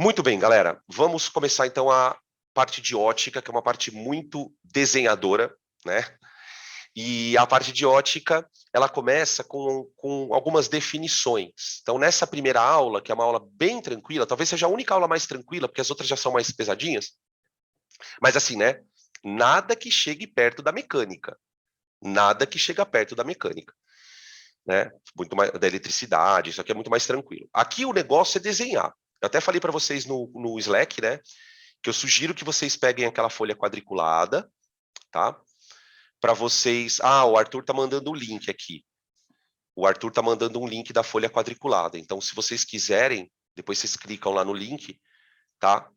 Muito bem, galera. Vamos começar então a parte de ótica, que é uma parte muito desenhadora, né? E a parte de ótica, ela começa com algumas definições. Então, nessa primeira aula, que é uma aula bem tranquila, talvez seja a única aula mais tranquila, porque as outras já são mais pesadinhas, mas assim, né? Nada que chegue perto da mecânica. Nada que chega perto da mecânica, né? Muito mais da eletricidade, isso aqui é muito mais tranquilo. Aqui o negócio é desenhar. Eu até falei para vocês no Slack, né? Que eu sugiro que vocês peguem aquela folha quadriculada, tá? Para vocês. Ah, o Arthur tá mandando o link aqui. O Arthur tá mandando um link da folha quadriculada. Então, se vocês quiserem, depois vocês clicam lá no link, tá?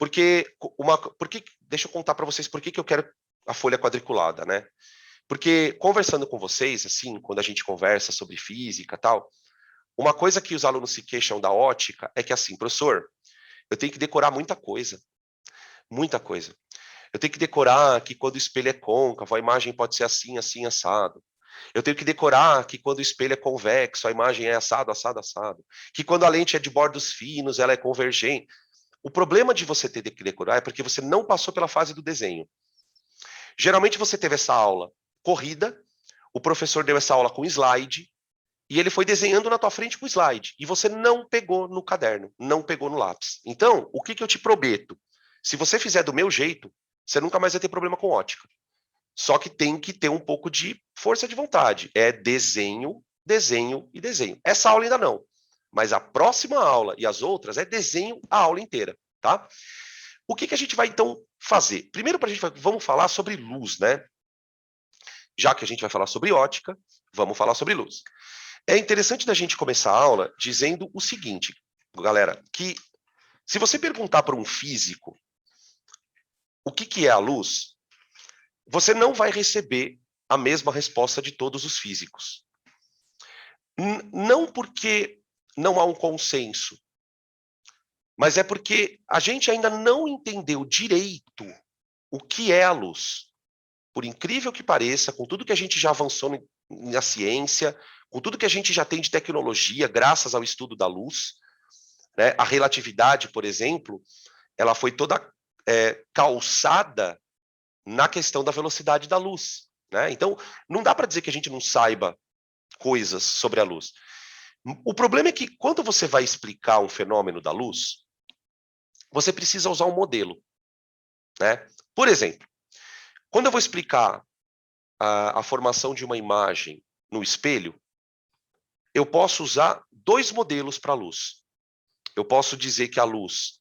Deixa eu contar para vocês por que eu quero a folha quadriculada, né? Porque conversando com vocês, assim, quando a gente conversa sobre física e tal, uma coisa que os alunos se queixam da ótica é que, assim, professor, eu tenho que decorar muita coisa. Muita coisa. Eu tenho que decorar que quando o espelho é côncavo, a imagem pode ser assim, assim, assado. Eu tenho que decorar que quando o espelho é convexo, a imagem é assado, assado, assado. Que quando a lente é de bordos finos, ela é convergente. O problema de você ter que decorar é porque você não passou pela fase do desenho. Geralmente você teve essa aula corrida, o professor deu essa aula com slide, e ele foi desenhando na tua frente com slide. E você não pegou no caderno, não pegou no lápis. Então, o que eu te prometo? Se você fizer do meu jeito, você nunca mais vai ter problema com ótica. Só que tem que ter um pouco de força de vontade. É desenho, desenho e desenho. Essa aula ainda não. Mas a próxima aula e as outras é desenho a aula inteira, tá? O que a gente vai, então, fazer? Primeiro, vamos falar sobre luz, né? Já que a gente vai falar sobre ótica, vamos falar sobre luz. É interessante da gente começar a aula dizendo o seguinte, galera, que se você perguntar para um físico o que é a luz, você não vai receber a mesma resposta de todos os físicos. Não porque não há um consenso, mas é porque a gente ainda não entendeu direito o que é a luz. Por incrível que pareça, com tudo que a gente já avançou na ciência, com tudo que a gente já tem de tecnologia, graças ao estudo da luz, né, a relatividade, por exemplo, ela foi toda calçada na questão da velocidade da luz, né? Então, não dá para dizer que a gente não saiba coisas sobre a luz. O problema é que quando você vai explicar um fenômeno da luz, você precisa usar um modelo, né? Por exemplo, quando eu vou explicar a formação de uma imagem no espelho, eu posso usar dois modelos para a luz. Eu posso dizer que a luz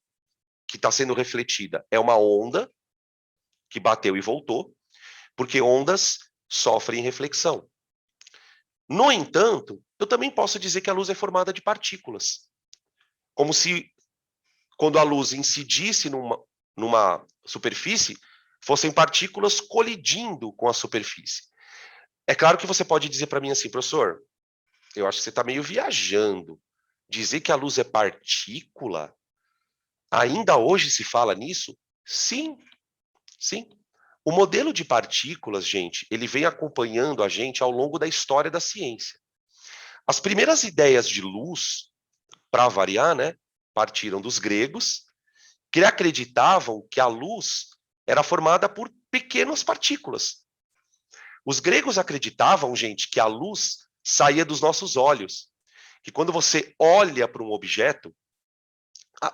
que está sendo refletida é uma onda que bateu e voltou, porque ondas sofrem reflexão. No entanto, eu também posso dizer que a luz é formada de partículas. Como se, quando a luz incidisse numa superfície, fossem partículas colidindo com a superfície. É claro que você pode dizer para mim assim, professor, eu acho que você está meio viajando. Dizer que a luz é partícula? Ainda hoje se fala nisso? Sim, sim. O modelo de partículas, gente, ele vem acompanhando a gente ao longo da história da ciência. As primeiras ideias de luz, para variar, né, partiram dos gregos, que acreditavam que a luz era formada por pequenas partículas. Os gregos acreditavam, gente, que a luz saía dos nossos olhos, que quando você olha para um objeto,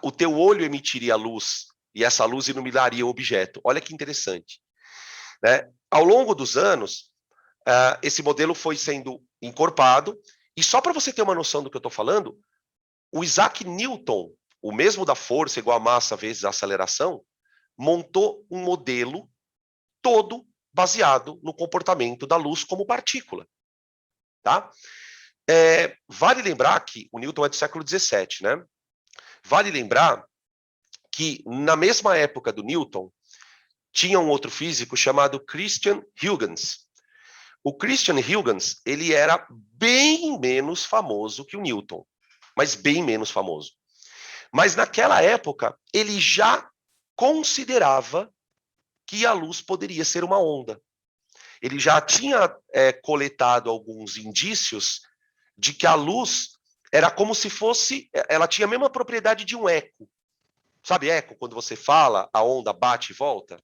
o teu olho emitiria luz e essa luz iluminaria o objeto. Olha que interessante, né? Ao longo dos anos, esse modelo foi sendo encorpado, e só para você ter uma noção do que eu estou falando, o Isaac Newton, o mesmo da força igual a massa vezes a aceleração, montou um modelo todo baseado no comportamento da luz como partícula. Tá? Vale lembrar que o Newton é do século XVII, né? Vale lembrar que na mesma época do Newton, tinha um outro físico chamado Christian Huygens. O Christian Huygens, ele era bem menos famoso que o Newton, mas bem menos famoso. Mas naquela época, ele já considerava que a luz poderia ser uma onda. Ele já tinha coletado alguns indícios de que a luz era como se fosse, ela tinha a mesma propriedade de um eco, Sabe eco? Quando você fala, a onda bate e volta.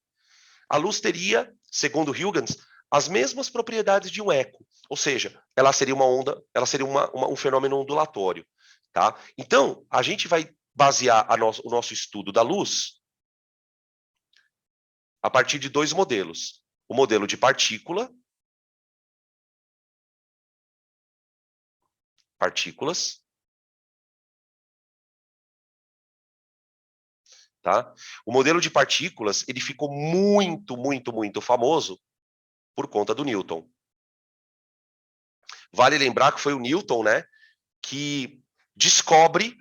A luz teria, segundo Huygens, as mesmas propriedades de um eco. Ou seja, ela seria uma onda, ela seria um fenômeno ondulatório. Tá? Então, a gente vai basear o nosso estudo da luz a partir de dois modelos. O modelo de partículas, tá? O modelo de partículas, ele ficou muito famoso por conta do Newton. Vale lembrar que foi o Newton, né, que descobre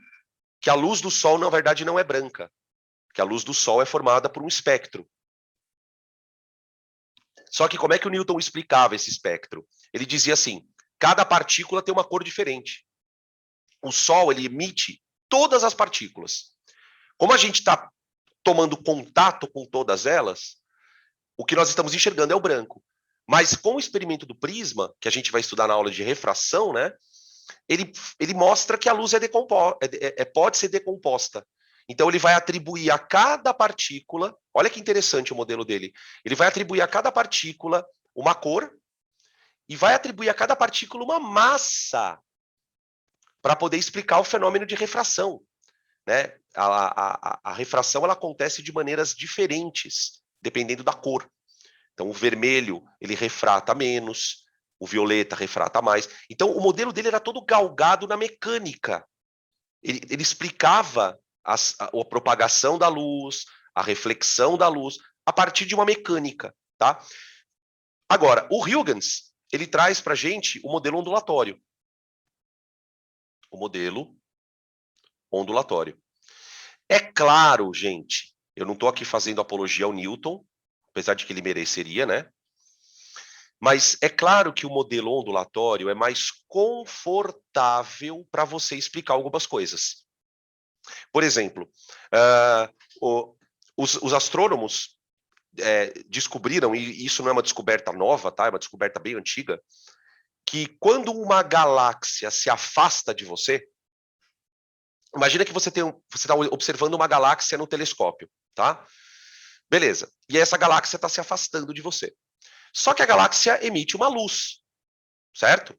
que a luz do Sol, na verdade, não é branca, que a luz do Sol é formada por um espectro. Só que como é que o Newton explicava esse espectro? Ele dizia assim, cada partícula tem uma cor diferente. O Sol, ele emite todas as partículas. Como a gente está tomando contato com todas elas, o que nós estamos enxergando é o branco. Mas com o experimento do prisma, que a gente vai estudar na aula de refração, né, ele mostra que a luz pode ser decomposta. Então, ele vai atribuir a cada partícula, olha que interessante o modelo dele, ele vai atribuir a cada partícula uma cor e vai atribuir a cada partícula uma massa para poder explicar o fenômeno de refração. Né? A refração ela acontece de maneiras diferentes, dependendo da cor. Então, o vermelho, ele refrata menos, o violeta refrata mais. Então, o modelo dele era todo galgado na mecânica. Ele explicava a propagação da luz, a reflexão da luz, a partir de uma mecânica. Tá? Agora, o Huygens, ele traz para a gente o modelo ondulatório. O modelo ondulatório. É claro, gente, eu não estou aqui fazendo apologia ao Newton, apesar de que ele mereceria, né? Mas é claro que o modelo ondulatório é mais confortável para você explicar algumas coisas. Por exemplo, os astrônomos descobriram, e isso não é uma descoberta nova, tá? É uma descoberta bem antiga, que quando uma galáxia se afasta de você, imagina que você está observando uma galáxia no telescópio, tá? Beleza. E essa galáxia está se afastando de você. Só que a galáxia emite uma luz, certo?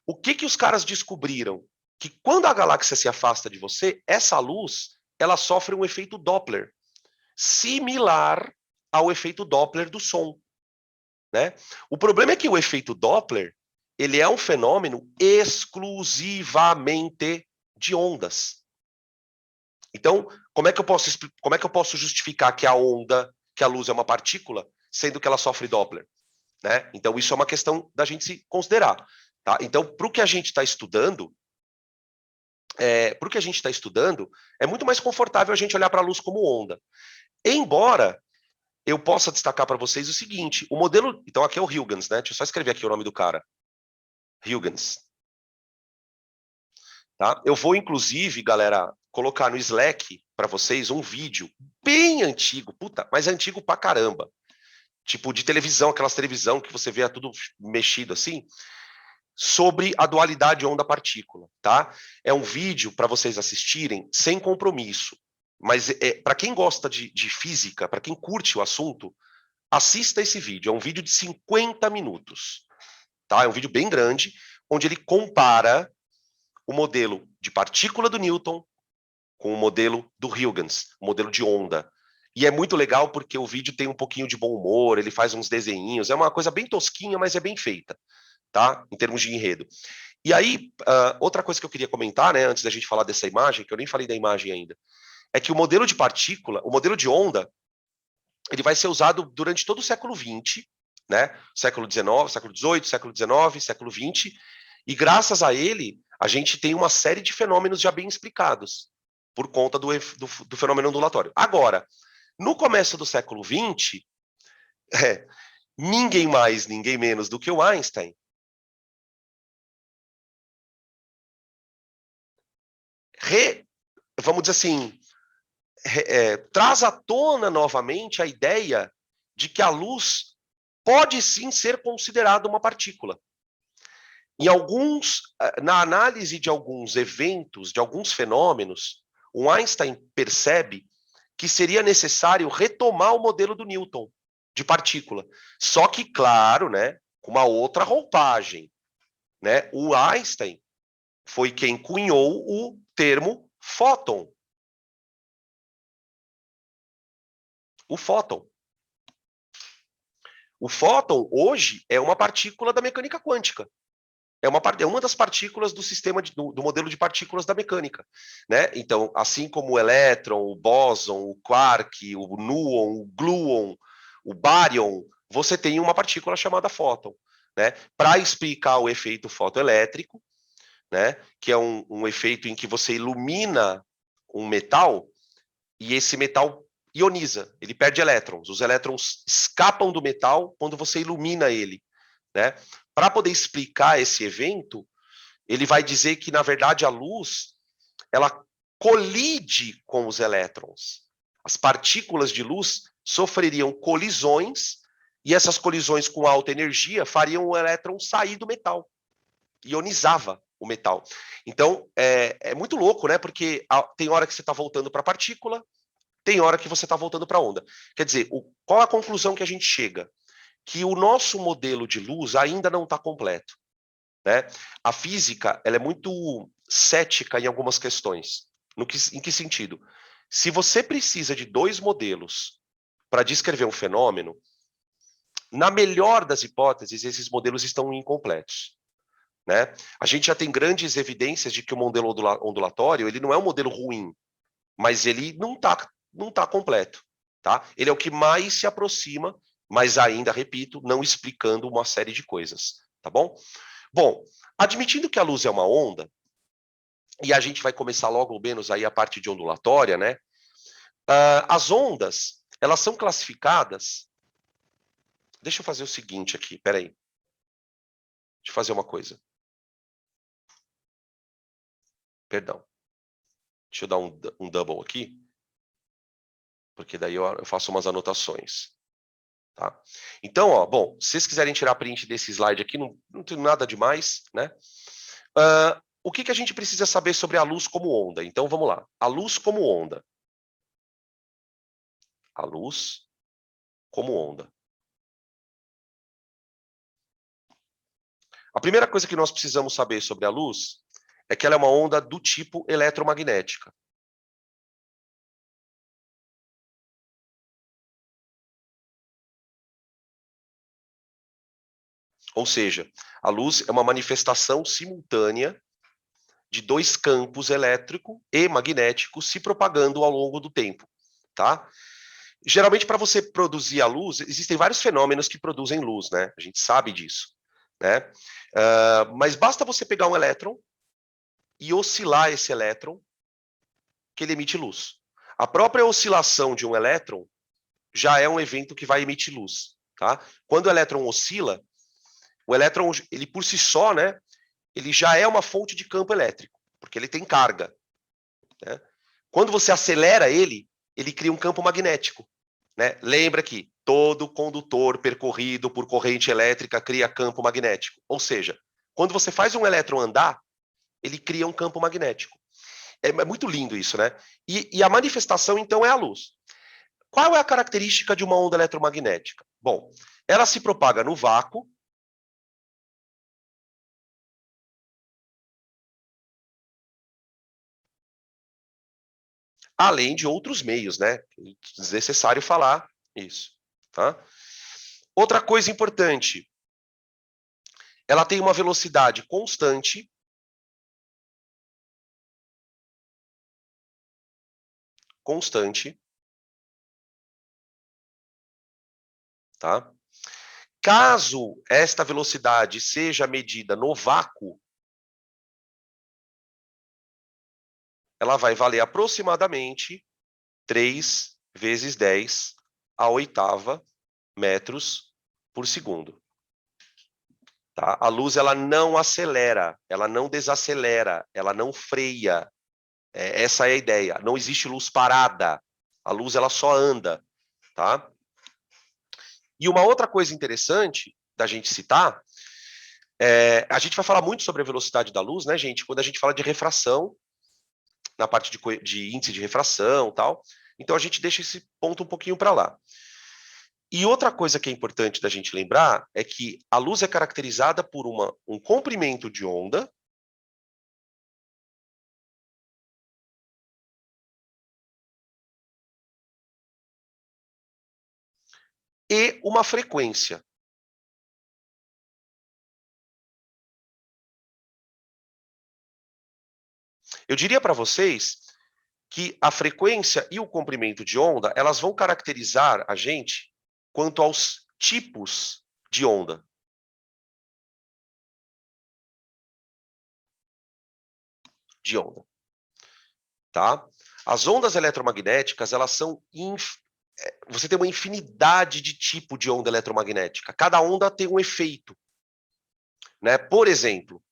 O que os caras descobriram? Que quando a galáxia se afasta de você, essa luz, ela sofre um efeito Doppler, similar ao efeito Doppler do som, né? O problema é que o efeito Doppler, ele é um fenômeno exclusivamente de ondas. Então, como é que eu posso justificar que a luz é uma partícula, sendo que ela sofre Doppler? Né? Então, isso é uma questão da gente se considerar. Tá? Então, para o que a gente está estudando, é muito mais confortável a gente olhar para a luz como onda. Embora eu possa destacar para vocês o seguinte, o modelo... Então, aqui é o Huygens, né? Deixa eu só escrever aqui o nome do cara. Huygens. Tá? Eu vou, inclusive, galera, colocar no Slack para vocês um vídeo bem antigo, mas é antigo pra caramba. Tipo de televisão, aquelas televisão que você vê tudo mexido assim, sobre a dualidade onda-partícula, tá? É um vídeo para vocês assistirem sem compromisso, mas para quem gosta de física, para quem curte o assunto, assista esse vídeo. É um vídeo de 50 minutos, tá? É um vídeo bem grande, onde ele compara o modelo de partícula do Newton com o modelo do Huygens, o modelo de onda. E é muito legal porque o vídeo tem um pouquinho de bom humor, ele faz uns desenhinhos, é uma coisa bem tosquinha, mas é bem feita, tá? Em termos de enredo. E aí, outra coisa que eu queria comentar, né, antes da gente falar dessa imagem, que eu nem falei da imagem ainda, é que o modelo de partícula, o modelo de onda, ele vai ser usado durante todo o século XX, né? Século XIX, século XVIII, século XIX, século XX, e graças a ele, a gente tem uma série de fenômenos já bem explicados, por conta do fenômeno ondulatório. Agora, no começo do século XX, ninguém mais, ninguém menos do que o Einstein vamos dizer assim, traz à tona novamente a ideia de que a luz pode sim ser considerada uma partícula. Na análise de alguns eventos, de alguns fenômenos, o Einstein percebe que seria necessário retomar o modelo do Newton de partícula. Só que, claro, né, com uma outra roupagem, né? O Einstein foi quem cunhou o termo fóton. O fóton. O fóton, hoje, é uma partícula da mecânica quântica. É uma das partículas do sistema do modelo de partículas da mecânica, né? Então, assim como o elétron, o bóson, o quark, o muon, o gluon, o bárion, você tem uma partícula chamada fóton, né? Para explicar o efeito fotoelétrico, né? Que é um efeito em que você ilumina um metal e esse metal ioniza, ele perde elétrons. Os elétrons escapam do metal quando você ilumina ele, né? Para poder explicar esse evento, ele vai dizer que, na verdade, a luz ela colide com os elétrons. As partículas de luz sofreriam colisões e essas colisões com alta energia fariam o elétron sair do metal, ionizava o metal. Então, é muito louco, né? Porque tem hora que você está voltando para a partícula, tem hora que você está voltando para a onda. Quer dizer, qual a conclusão que a gente chega? Que o nosso modelo de luz ainda não está completo, né? A física ela é muito cética em algumas questões. Em que sentido? Se você precisa de dois modelos para descrever um fenômeno, na melhor das hipóteses, esses modelos estão incompletos, né? A gente já tem grandes evidências de que o modelo ondulatório ele não é um modelo ruim, mas ele não tá completo, tá? Ele é o que mais se aproxima, mas ainda, repito, não explicando uma série de coisas, tá bom? Bom, admitindo que a luz é uma onda, e a gente vai começar logo menos aí a parte de ondulatória, né? As ondas, elas são classificadas... Deixa eu fazer o seguinte aqui, peraí. Deixa eu fazer uma coisa. Perdão. Deixa eu dar um double aqui, porque daí eu faço umas anotações. Tá? Então, ó, bom, se vocês quiserem tirar print desse slide aqui, não tem nada demais, né? O que a gente precisa saber sobre a luz como onda? Então, vamos lá. A luz como onda. A luz como onda. A primeira coisa que nós precisamos saber sobre a luz é que ela é uma onda do tipo eletromagnética. Ou seja, a luz é uma manifestação simultânea de dois campos elétrico e magnético se propagando ao longo do tempo, tá? Geralmente, para você produzir a luz, existem vários fenômenos que produzem luz, né? A gente sabe disso, né? Mas basta você pegar um elétron e oscilar esse elétron que ele emite luz. A própria oscilação de um elétron já é um evento que vai emitir luz, tá? Quando o elétron oscila, o elétron, ele por si só, né? Ele já é uma fonte de campo elétrico, porque ele tem carga, né? Quando você acelera ele cria um campo magnético, né? Lembra que todo condutor percorrido por corrente elétrica cria campo magnético. Ou seja, quando você faz um elétron andar, ele cria um campo magnético. É muito lindo isso, né? E a manifestação, então, é a luz. Qual é a característica de uma onda eletromagnética? Bom, ela se propaga no vácuo, além de outros meios, né? É desnecessário falar isso, tá? Outra coisa importante, ela tem uma velocidade constante, tá? Caso esta velocidade seja medida no vácuo, ela vai valer aproximadamente 3 vezes 10 a oitava metros por segundo. Tá? A luz ela não acelera, ela não desacelera, ela não freia. Essa é a ideia. Não existe luz parada. A luz ela só anda. Tá? E uma outra coisa interessante da gente citar, a gente vai falar muito sobre a velocidade da luz, né, gente? Quando a gente fala de refração na parte de índice de refração e tal. Então, a gente deixa esse ponto um pouquinho para lá. E outra coisa que é importante da gente lembrar é que a luz é caracterizada por um comprimento de onda e uma frequência. Eu diria para vocês que a frequência e o comprimento de onda, elas vão caracterizar a gente quanto aos tipos de onda. Tá? As ondas eletromagnéticas, elas são você tem uma infinidade de tipo de onda eletromagnética. Cada onda tem um efeito, né? Por exemplo,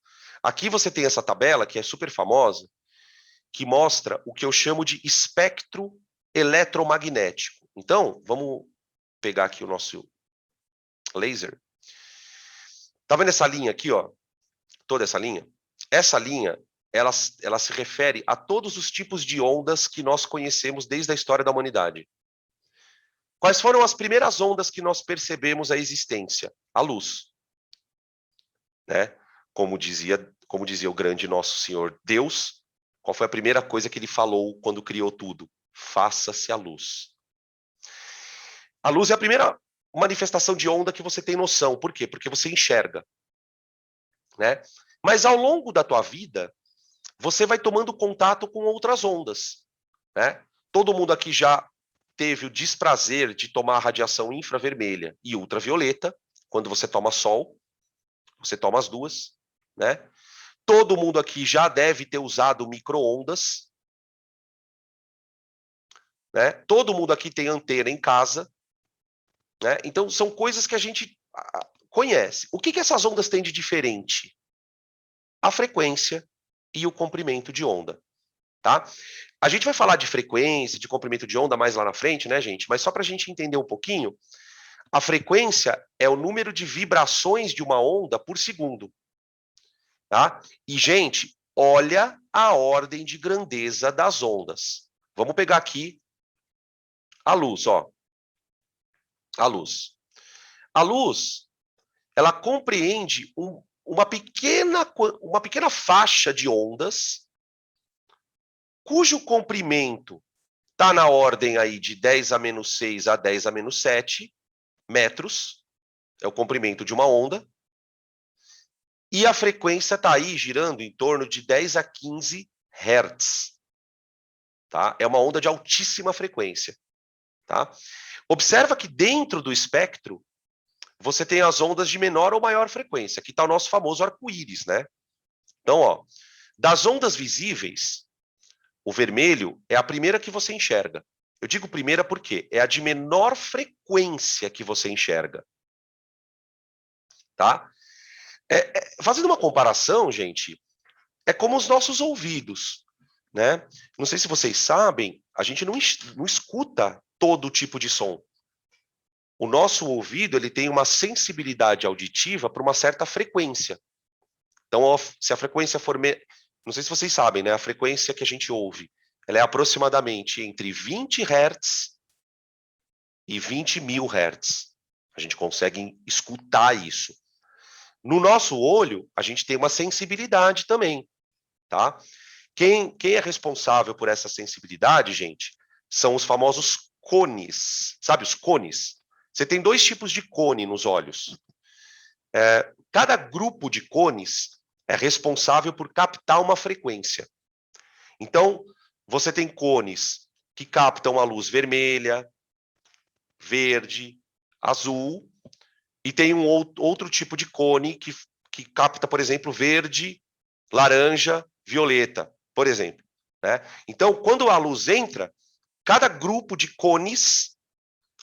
aqui você tem essa tabela que é super famosa, que mostra o que eu chamo de espectro eletromagnético. Então, vamos pegar aqui o nosso laser. Tá vendo essa linha aqui, ó? Toda essa linha? Essa linha, ela se refere a todos os tipos de ondas que nós conhecemos desde a história da humanidade. Quais foram as primeiras ondas que nós percebemos a existência? A luz. Né? Como dizia o grande nosso Senhor Deus, qual foi a primeira coisa que ele falou quando criou tudo? Faça-se a luz. A luz é a primeira manifestação de onda que você tem noção. Por quê? Porque você enxerga. Né? Mas ao longo da tua vida, você vai tomando contato com outras ondas. Né? Todo mundo aqui já teve o desprazer de tomar radiação infravermelha e ultravioleta, quando você toma sol, você toma as duas, né? Todo mundo aqui já deve ter usado micro-ondas, né? Todo mundo aqui tem antena em casa, né? Então, são coisas que a gente conhece. O que essas ondas têm de diferente? A frequência e o comprimento de onda, tá? A gente vai falar de frequência, de comprimento de onda mais lá na frente, né, gente? Mas só para a gente entender um pouquinho, a frequência é o número de vibrações de uma onda por segundo, tá? E, gente, olha a ordem de grandeza das ondas. Vamos pegar aqui a luz, ó. A luz. A luz, ela compreende uma pequena faixa de ondas cujo comprimento está na ordem aí de 10 a menos 6 a 10 a menos 7 metros, é o comprimento de uma onda, e a frequência está aí girando em torno de 10 a 15 Hz. Tá? É uma onda de altíssima frequência. Tá? Observa que dentro do espectro, você tem as ondas de menor ou maior frequência. Aqui está o nosso famoso arco-íris, né? Então, ó, das ondas visíveis, o vermelho é a primeira que você enxerga. Eu digo primeira porque é a de menor frequência que você enxerga. Tá? Fazendo uma comparação, gente, é como os nossos ouvidos. Né? Não sei se vocês sabem, a gente não escuta todo tipo de som. O nosso ouvido ele tem uma sensibilidade auditiva para uma certa frequência. Então, se a frequência for... Não sei se vocês sabem, né? A frequência que a gente ouve, ela é aproximadamente entre 20 Hz e 20 mil Hz. A gente consegue escutar isso. No nosso olho, a gente tem uma sensibilidade também, tá? Quem é responsável por essa sensibilidade, gente, são os famosos cones. Sabe os cones? Você tem dois tipos de cone nos olhos. Cada grupo de cones é responsável por captar uma frequência. Então, você tem cones que captam a luz vermelha, verde, azul, e tem um outro tipo de cone que capta, por exemplo, verde, laranja, violeta, por exemplo. Né? Então, quando a luz entra, cada grupo de cones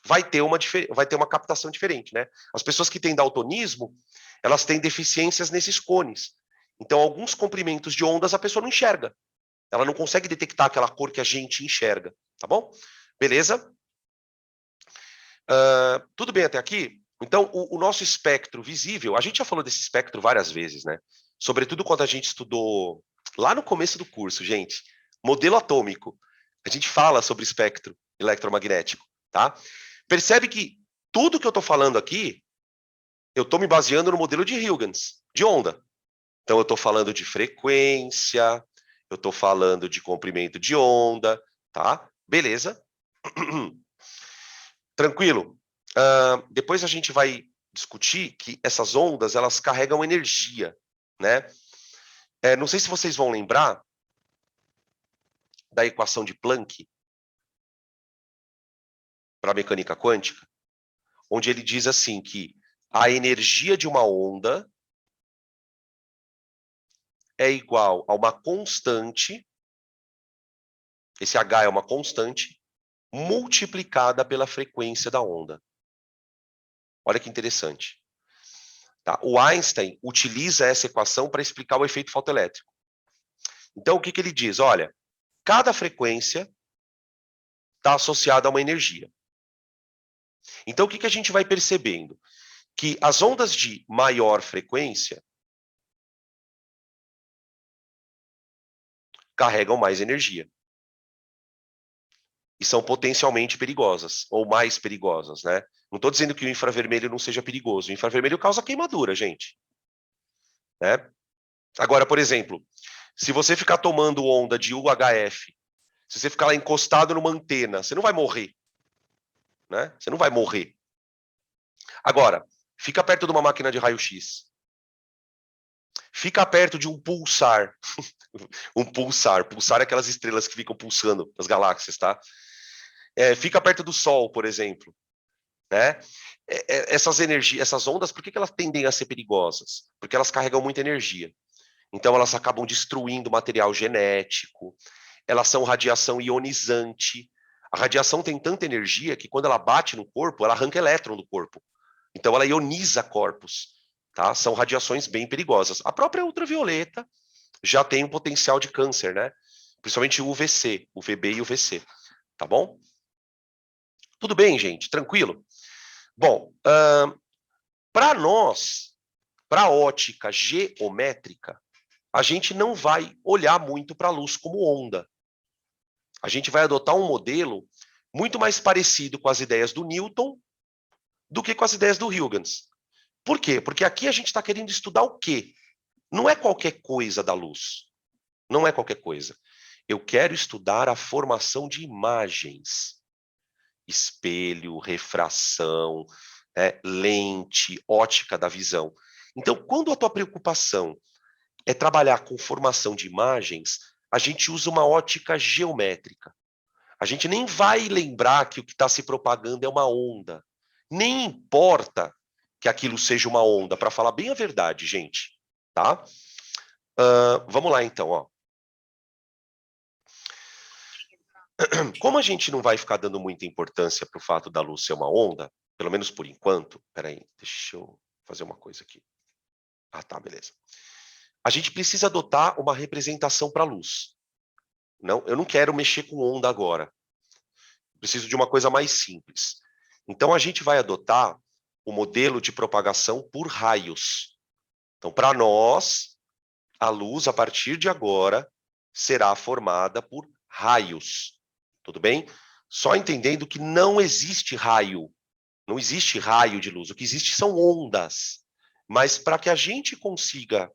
vai ter uma captação diferente. Né? As pessoas que têm daltonismo, elas têm deficiências nesses cones. Então, alguns comprimentos de ondas a pessoa não enxerga. Ela não consegue detectar aquela cor que a gente enxerga. Tá bom? Beleza? Tudo bem até aqui? Então, o nosso espectro visível, a gente já falou desse espectro várias vezes, né? Sobretudo quando a gente estudou lá no começo do curso, gente. modelo atômico. A gente fala sobre espectro eletromagnético, tá? Percebe que tudo que eu estou falando aqui, eu estou me baseando no modelo de Huygens, de onda. Então, eu estou falando de frequência, eu estou falando de comprimento de onda, tá? Beleza? Tranquilo? Depois a gente vai discutir que essas ondas, elas carregam energia, né? Não sei se vocês vão lembrar da equação de Planck para a mecânica quântica, onde ele diz assim que a energia de uma onda é igual a uma constante, esse H é uma constante, multiplicada pela frequência da onda. Olha que interessante. Tá? O Einstein utiliza essa equação para explicar o efeito fotoelétrico. Então, o que ele diz? Olha, cada frequência está associada a uma energia. Então, o que a gente vai percebendo? Que as ondas de maior frequência carregam mais energia. E são potencialmente perigosas, ou mais perigosas, né? Não estou dizendo que o infravermelho não seja perigoso. O infravermelho causa queimadura, gente. Né? Agora, por exemplo, se você ficar tomando onda de UHF, se você ficar lá encostado numa antena, você não vai morrer. Né? Você não vai morrer. Agora, fica perto de uma máquina de raio-x. Fica perto de um pulsar. Um pulsar. Pulsar é aquelas estrelas que ficam pulsando nas galáxias, tá? Fica perto do Sol, por exemplo. Né? Essas energias, essas ondas, por que elas tendem a ser perigosas? Porque elas carregam muita energia. Então, elas acabam destruindo material genético. Elas são radiação ionizante. A radiação tem tanta energia que, quando ela bate no corpo, ela arranca elétron do corpo. Então, ela ioniza corpos. Tá? São radiações bem perigosas. A própria ultravioleta já tem um potencial de câncer, né? Principalmente o UVC, o UVB e o UVC. Tá bom? Tudo bem, gente? Tranquilo? Bom, para nós, para a ótica geométrica, a gente não vai olhar muito para a luz como onda. A gente vai adotar um modelo muito mais parecido com as ideias do Newton do que com as ideias do Huygens. Por quê? Porque aqui a gente está querendo estudar o quê? Não é qualquer coisa da luz. Não é qualquer coisa. Eu quero estudar a formação de imagens. Espelho, refração, lente, ótica da visão. Então, quando a tua preocupação é trabalhar com formação de imagens, a gente usa uma ótica geométrica. A gente nem vai lembrar que o que está se propagando é uma onda. Nem importa que aquilo seja uma onda, para falar bem a verdade, gente. Tá? Vamos lá, então. Ó. Como a gente não vai ficar dando muita importância para o fato da luz ser uma onda, pelo menos por enquanto, peraí, deixa eu fazer uma coisa aqui. Ah, tá, beleza. A gente precisa adotar uma representação para a luz. Não, eu não quero mexer com onda agora. Preciso de uma coisa mais simples. Então, a gente vai adotar o modelo de propagação por raios. Então, para nós, a luz, a partir de agora, será formada por raios. Tudo bem? Só entendendo que não existe raio. Não existe raio de luz. O que existe são ondas. Mas para que a gente consiga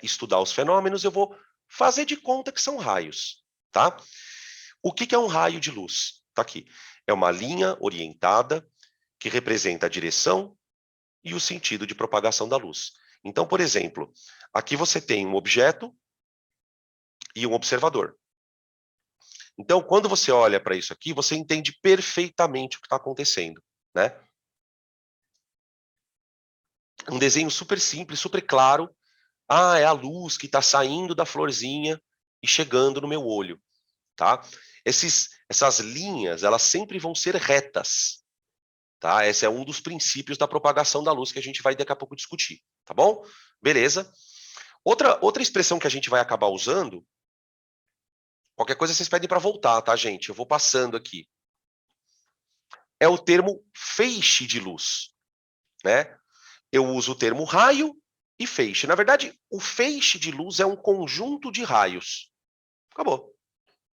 estudar os fenômenos, eu vou fazer de conta que são raios. Tá? O que é um raio de luz? Está aqui. É uma linha orientada que representa a direção e o sentido de propagação da luz. Então, por exemplo, aqui você tem um objeto e um observador. Então, quando você olha para isso aqui, você entende perfeitamente o que está acontecendo, né? Um desenho super simples, super claro. Ah, é a luz que está saindo da florzinha e chegando no meu olho, tá? Essas linhas, elas sempre vão ser retas, tá? Esse é um dos princípios da propagação da luz que a gente vai daqui a pouco discutir, tá bom? Beleza. Outra expressão que a gente vai acabar usando, qualquer coisa vocês pedem para voltar, tá, gente? Eu vou passando aqui. É o termo feixe de luz, né? Eu uso o termo raio e feixe. Na verdade, o feixe de luz é um conjunto de raios. Acabou.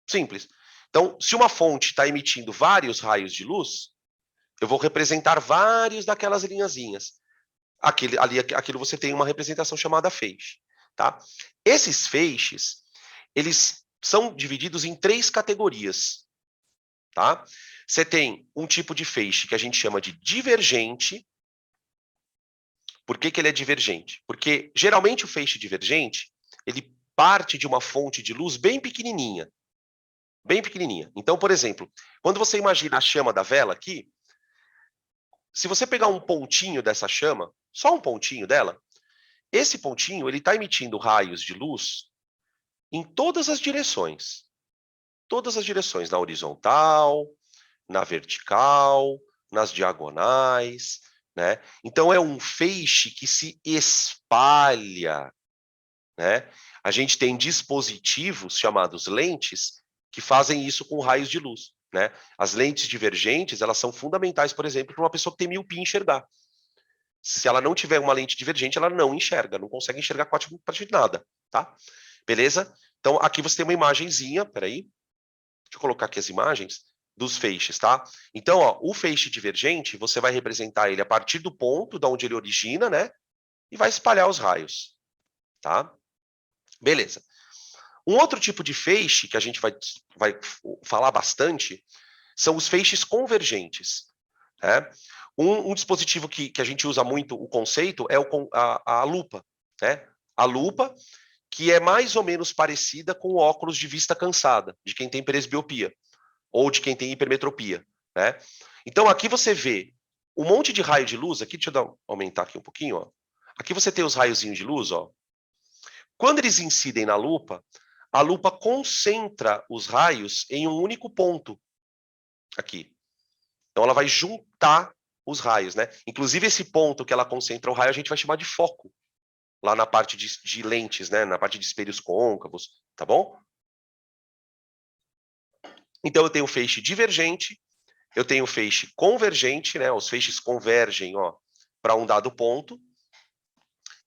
Simples. Então, se uma fonte está emitindo vários raios de luz, eu vou representar vários daquelas linhazinhas. Aquilo você tem uma representação chamada feixe. Tá? Esses feixes, eles são divididos em 3 categorias. Tá? Você tem um tipo de feixe que a gente chama de divergente. Por que ele é divergente? Porque, geralmente, o feixe divergente, ele parte de uma fonte de luz bem pequenininha. Bem pequenininha. Então, por exemplo, quando você imagina a chama da vela aqui, se você pegar um pontinho dessa chama, só um pontinho dela, esse pontinho ele está emitindo raios de luz em todas as direções. Todas as direções, na horizontal, na vertical, nas diagonais, né? Então é um feixe que se espalha, né? A gente tem dispositivos chamados lentes que fazem isso com raios de luz, né? As lentes divergentes, elas são fundamentais, por exemplo, para uma pessoa que tem miopia enxergar. Se ela não tiver uma lente divergente, ela não enxerga, não consegue enxergar praticamente nada, tá? Beleza? Então, aqui você tem uma imagenzinha, peraí, deixa eu colocar aqui as imagens dos feixes, tá? Então, ó, o feixe divergente, você vai representar ele a partir do ponto de onde ele origina, né? E vai espalhar os raios, tá? Beleza. Um outro tipo de feixe que a gente vai falar bastante são os feixes convergentes. Né? Um dispositivo que a gente usa muito o conceito é a lupa. Né? A lupa, que é mais ou menos parecida com o óculos de vista cansada, de quem tem presbiopia, ou de quem tem hipermetropia. Né? Então, aqui você vê um monte de raio de luz. Aqui, deixa eu aumentar aqui um pouquinho. Ó. Aqui você tem os raiozinhos de luz. Ó. Quando eles incidem na lupa, a lupa concentra os raios em um único ponto aqui. Então, ela vai juntar os raios, né? Inclusive, esse ponto que ela concentra o raio, a gente vai chamar de foco, lá na parte de lentes, né? Na parte de espelhos côncavos, tá bom? Então, eu tenho feixe divergente, eu tenho feixe convergente, né? Os feixes convergem, ó, para um dado ponto.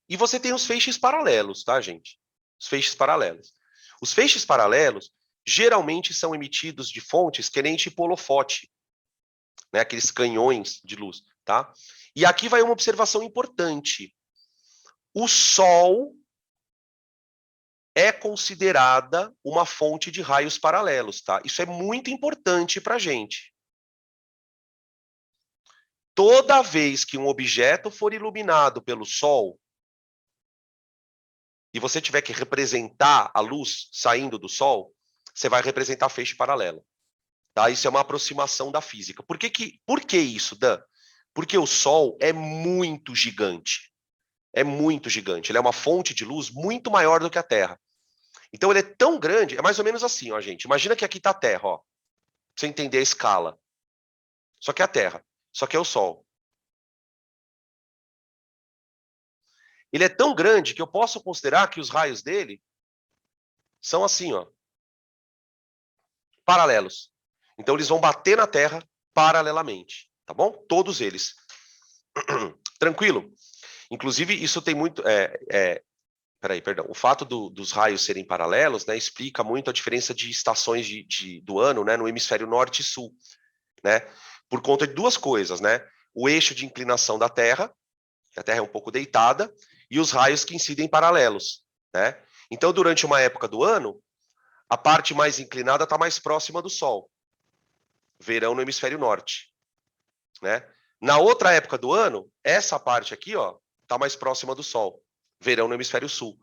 E você tem os feixes paralelos, tá, gente? Os feixes paralelos. Os feixes paralelos geralmente são emitidos de fontes que nem tipo holofote, né? Aqueles canhões de luz, tá? E aqui vai uma observação importante. O Sol é considerada uma fonte de raios paralelos, tá? Isso é muito importante para a gente. Toda vez que um objeto for iluminado pelo Sol e você tiver que representar a luz saindo do Sol, você vai representar feixe paralelo. Tá? Isso é uma aproximação da física. Por que isso, Dan? Porque o Sol é muito gigante. É muito gigante. Ele é uma fonte de luz muito maior do que a Terra. Então ele é tão grande, é mais ou menos assim, ó, gente. Imagina que aqui está a Terra, ó. Pra você entender a escala. Só que é a Terra. Só que é o Sol. Ele é tão grande que eu posso considerar que os raios dele são assim, ó. Paralelos. Então eles vão bater na Terra paralelamente, tá bom? Todos eles. Tranquilo? Inclusive, isso tem muito. Peraí, perdão. O fato dos raios serem paralelos, né, explica muito a diferença de estações do ano, né, no hemisfério norte e sul, né? Por conta de duas coisas, né? O eixo de inclinação da Terra, que a Terra é um pouco deitada, e os raios que incidem paralelos, né? Então, durante uma época do ano, a parte mais inclinada está mais próxima do Sol. Verão no hemisfério norte, né? Na outra época do ano, essa parte aqui, ó, está mais próxima do Sol. Verão no hemisfério sul.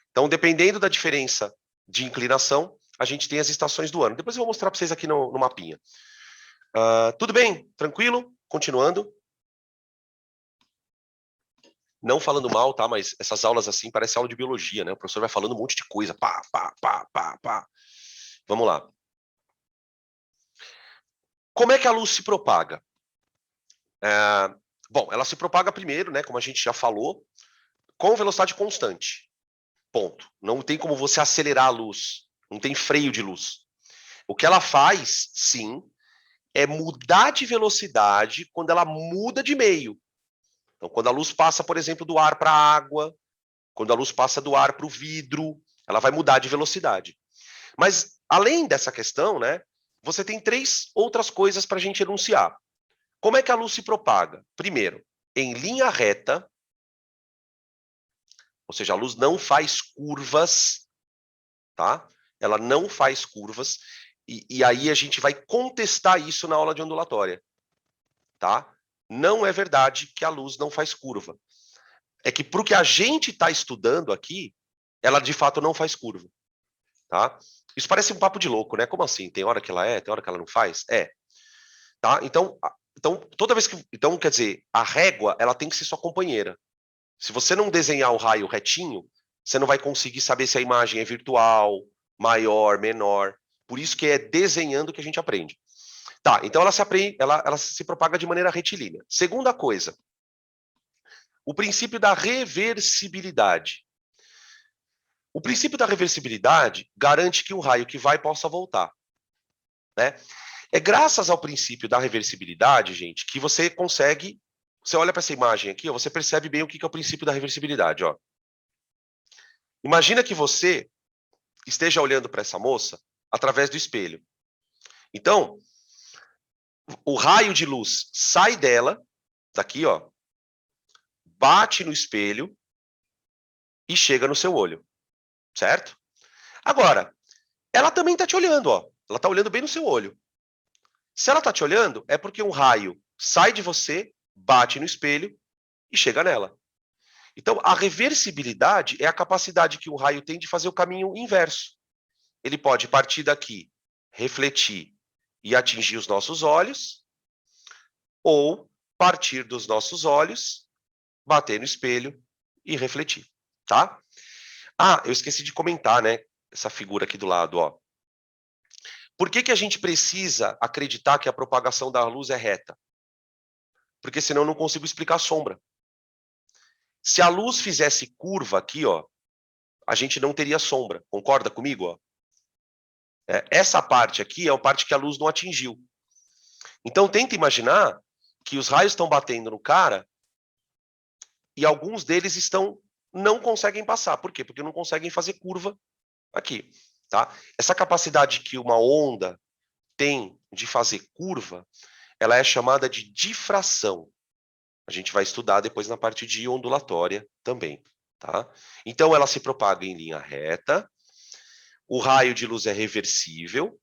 Então, dependendo da diferença de inclinação, a gente tem as estações do ano. Depois eu vou mostrar para vocês aqui no mapinha. Tudo bem? Tranquilo? Continuando. Não falando mal, tá? Mas essas aulas assim parecem aula de biologia, né? O professor vai falando um monte de coisa. Pá, pá, pá, pá, pá. Vamos lá. Como é que a luz se propaga? Bom, ela se propaga primeiro, né? Como a gente já falou, com velocidade constante. Ponto. Não tem como você acelerar a luz. Não tem freio de luz. O que ela faz, sim, é mudar de velocidade quando ela muda de meio. Então, quando a luz passa, por exemplo, do ar para a água, quando a luz passa do ar para o vidro, ela vai mudar de velocidade. Mas, além dessa questão, né, você tem 3 outras coisas para a gente enunciar. Como é que a luz se propaga? Primeiro, em linha reta, ou seja, a luz não faz curvas, tá? Ela não faz curvas, e aí a gente vai contestar isso na aula de ondulatória, tá? Não é verdade que a luz não faz curva. É que para o que a gente está estudando aqui, ela de fato não faz curva, tá? Isso parece um papo de louco, né? Como assim? Tem hora que ela tem hora que ela não faz? Tá? Então, toda vez que... Então, quer dizer, a régua, ela tem que ser sua companheira. Se você não desenhar o raio retinho, você não vai conseguir saber se a imagem é virtual, maior, menor. Por isso que é desenhando que a gente aprende. Tá, então ela se propaga de maneira retilínea. Segunda coisa, o princípio da reversibilidade. O princípio da reversibilidade garante que um raio que vai possa voltar, né? É graças ao princípio da reversibilidade, gente, que você consegue... Você olha para essa imagem aqui, ó, você percebe bem o que é o princípio da reversibilidade. Ó. Imagina que você esteja olhando para essa moça através do espelho. Então, o raio de luz sai dela, daqui, ó, bate no espelho e chega no seu olho, certo? Agora, ela também está te olhando, ó. Ela está olhando bem no seu olho. Se ela está te olhando, é porque um raio sai de você, bate no espelho e chega nela. Então, a reversibilidade é a capacidade que o raio tem de fazer o caminho inverso. Ele pode partir daqui, refletir e atingir os nossos olhos, ou partir dos nossos olhos, bater no espelho e refletir, tá? Ah, eu esqueci de comentar, né? Essa figura aqui do lado, ó. Por que a gente precisa acreditar que a propagação da luz é reta? Porque senão eu não consigo explicar a sombra. Se a luz fizesse curva aqui, ó, a gente não teria sombra. Concorda comigo? Ó? Essa parte aqui é a parte que a luz não atingiu. Então, tenta imaginar que os raios estão batendo no cara e alguns deles não conseguem passar. Por quê? Porque não conseguem fazer curva aqui. Tá? Essa capacidade que uma onda tem de fazer curva, ela é chamada de difração. A gente vai estudar depois na parte de ondulatória também. Tá? Então, ela se propaga em linha reta, o raio de luz é reversível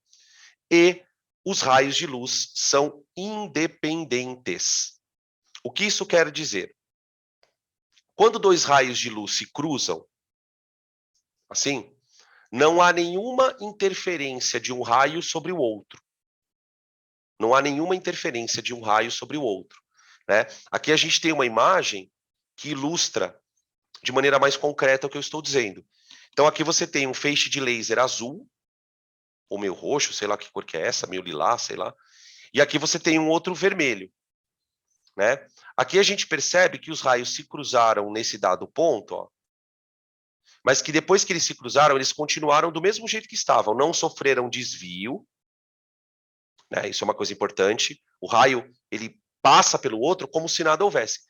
e os raios de luz são independentes. O que isso quer dizer? Quando 2 raios de luz se cruzam, assim, não há nenhuma interferência de um raio sobre o outro. Não há nenhuma interferência de um raio sobre o outro. Né? Aqui a gente tem uma imagem que ilustra de maneira mais concreta o que eu estou dizendo. Então aqui você tem um feixe de laser azul, ou meio roxo, sei lá que cor que é essa, meio lilás, sei lá. E aqui você tem um outro vermelho. Né? Aqui a gente percebe que os raios se cruzaram nesse dado ponto, ó, mas que depois que eles se cruzaram, eles continuaram do mesmo jeito que estavam, não sofreram desvio. Né? Isso é uma coisa importante. O raio ele passa pelo outro como se nada houvesse.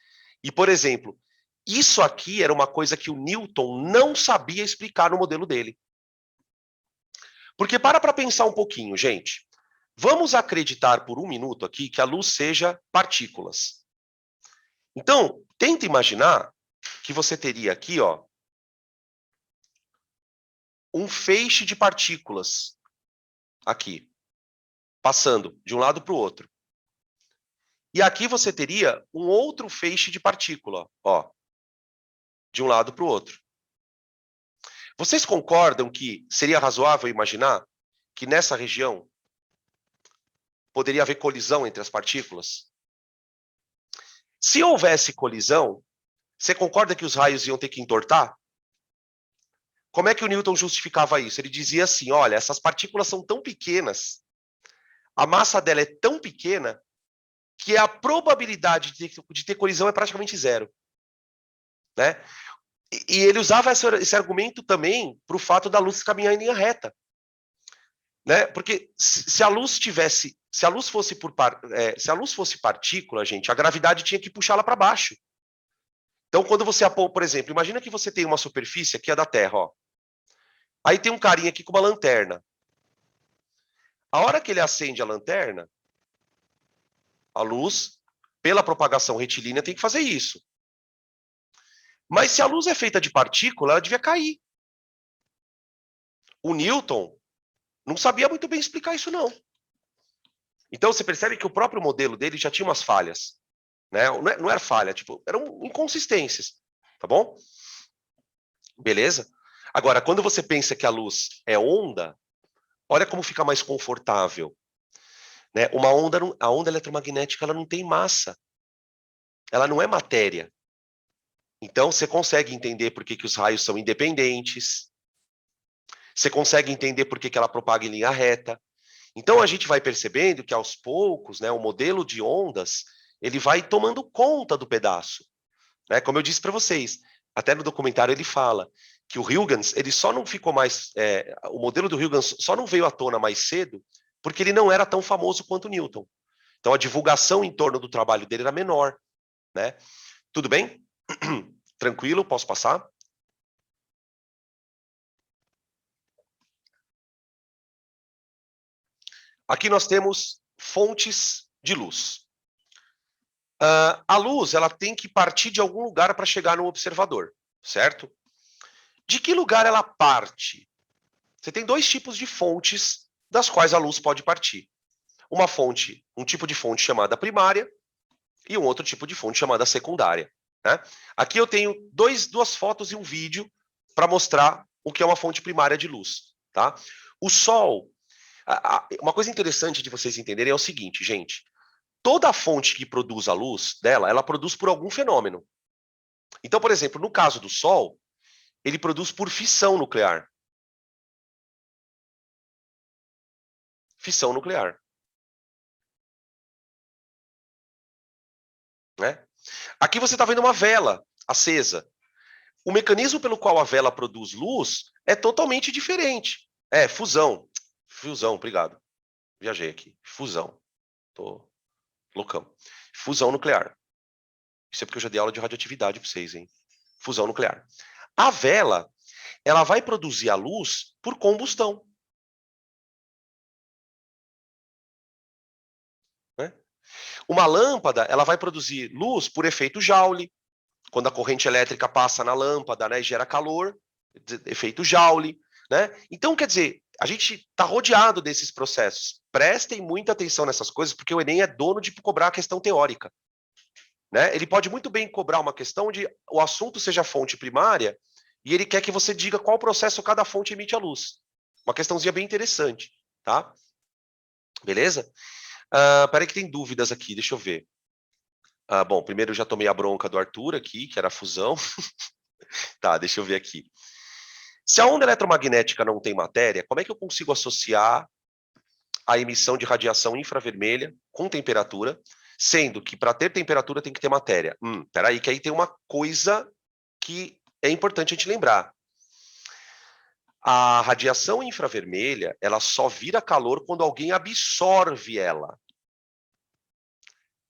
E, por exemplo, isso aqui era uma coisa que o Newton não sabia explicar no modelo dele. Porque para pensar um pouquinho, gente. Vamos acreditar por um minuto aqui que a luz seja partículas. Então, tenta imaginar que você teria aqui, ó, um feixe de partículas aqui, passando de um lado para o outro. E aqui você teria um outro feixe de partícula, ó, de um lado para o outro. Vocês concordam que seria razoável imaginar que nessa região poderia haver colisão entre as partículas? Se houvesse colisão, você concorda que os raios iam ter que entortar? Como é que o Newton justificava isso? Ele dizia assim, olha, essas partículas são tão pequenas, a massa dela é tão pequena, que a probabilidade de ter colisão é praticamente zero. Né? E ele usava esse argumento também para o fato da luz caminhar em linha reta. Né? Porque se a luz fosse partícula, gente, a gravidade tinha que puxá-la para baixo. Então, quando você por exemplo, imagina que você tem uma superfície aqui, a da Terra, ó. Aí tem um carinha aqui com uma lanterna. A hora que ele acende a lanterna, a luz, pela propagação retilínea, tem que fazer isso. Mas se a luz é feita de partícula, ela devia cair. O Newton não sabia muito bem explicar isso, não. Então, você percebe que o próprio modelo dele já tinha umas falhas. Né? Não era falha, tipo, eram inconsistências. Tá bom? Beleza? Agora, quando você pensa que a luz é onda, olha como fica mais confortável. Né? A onda eletromagnética ela não tem massa. Ela não é matéria. Então, você consegue entender por que os raios são independentes. Você consegue entender por que ela propaga em linha reta. Então, a gente vai percebendo que, aos poucos, né, o modelo de ondas ele vai tomando conta do pedaço. Né? Como eu disse para vocês, até no documentário ele fala que o Huygens ele só não ficou mais... o modelo do Huygens só não veio à tona mais cedo porque ele não era tão famoso quanto o Newton. Então, a divulgação em torno do trabalho dele era menor. Né? Tudo bem? Tranquilo? Posso passar? Aqui nós temos fontes de luz. A luz ela tem que partir de algum lugar para chegar no observador, certo? De que lugar ela parte? Você tem dois tipos de fontes das quais a luz pode partir. Uma fonte, um tipo de fonte chamada primária e um outro tipo de fonte chamada secundária. Né? Aqui eu tenho duas fotos e um vídeo para mostrar o que é uma fonte primária de luz. Tá? O Sol, uma coisa interessante de vocês entenderem é o seguinte, gente. Toda fonte que produz a luz dela, ela produz por algum fenômeno. Então, por exemplo, no caso do Sol, ele produz por fissão nuclear. Fissão nuclear. Né? Aqui você está vendo uma vela acesa. O mecanismo pelo qual a vela produz luz é totalmente diferente. É fusão. Fusão, obrigado. Viajei aqui. Fusão. Tô loucão. Fusão nuclear. Isso é porque eu já dei aula de radioatividade para vocês, hein? Fusão nuclear. A vela, ela vai produzir a luz por combustão. Né? Uma lâmpada, ela vai produzir luz por efeito Joule. Quando a corrente elétrica passa na lâmpada, né, e gera calor, efeito Joule. Né? Então, quer dizer, a gente está rodeado desses processos. Prestem muita atenção nessas coisas, porque o Enem é dono de cobrar a questão teórica. Né? Ele pode muito bem cobrar uma questão onde o assunto seja fonte primária e ele quer que você diga qual processo cada fonte emite a luz. Uma questãozinha bem interessante. Tá? Beleza? Peraí que tem dúvidas aqui, deixa eu ver. Bom, primeiro eu já tomei a bronca do Arthur aqui, que era a fusão. Tá, deixa eu ver aqui. Se a onda eletromagnética não tem matéria, como é que eu consigo associar a emissão de radiação infravermelha com temperatura, sendo que para ter temperatura tem que ter matéria? Peraí, que aí tem uma coisa que é importante a gente lembrar. A radiação infravermelha, ela só vira calor quando alguém absorve ela.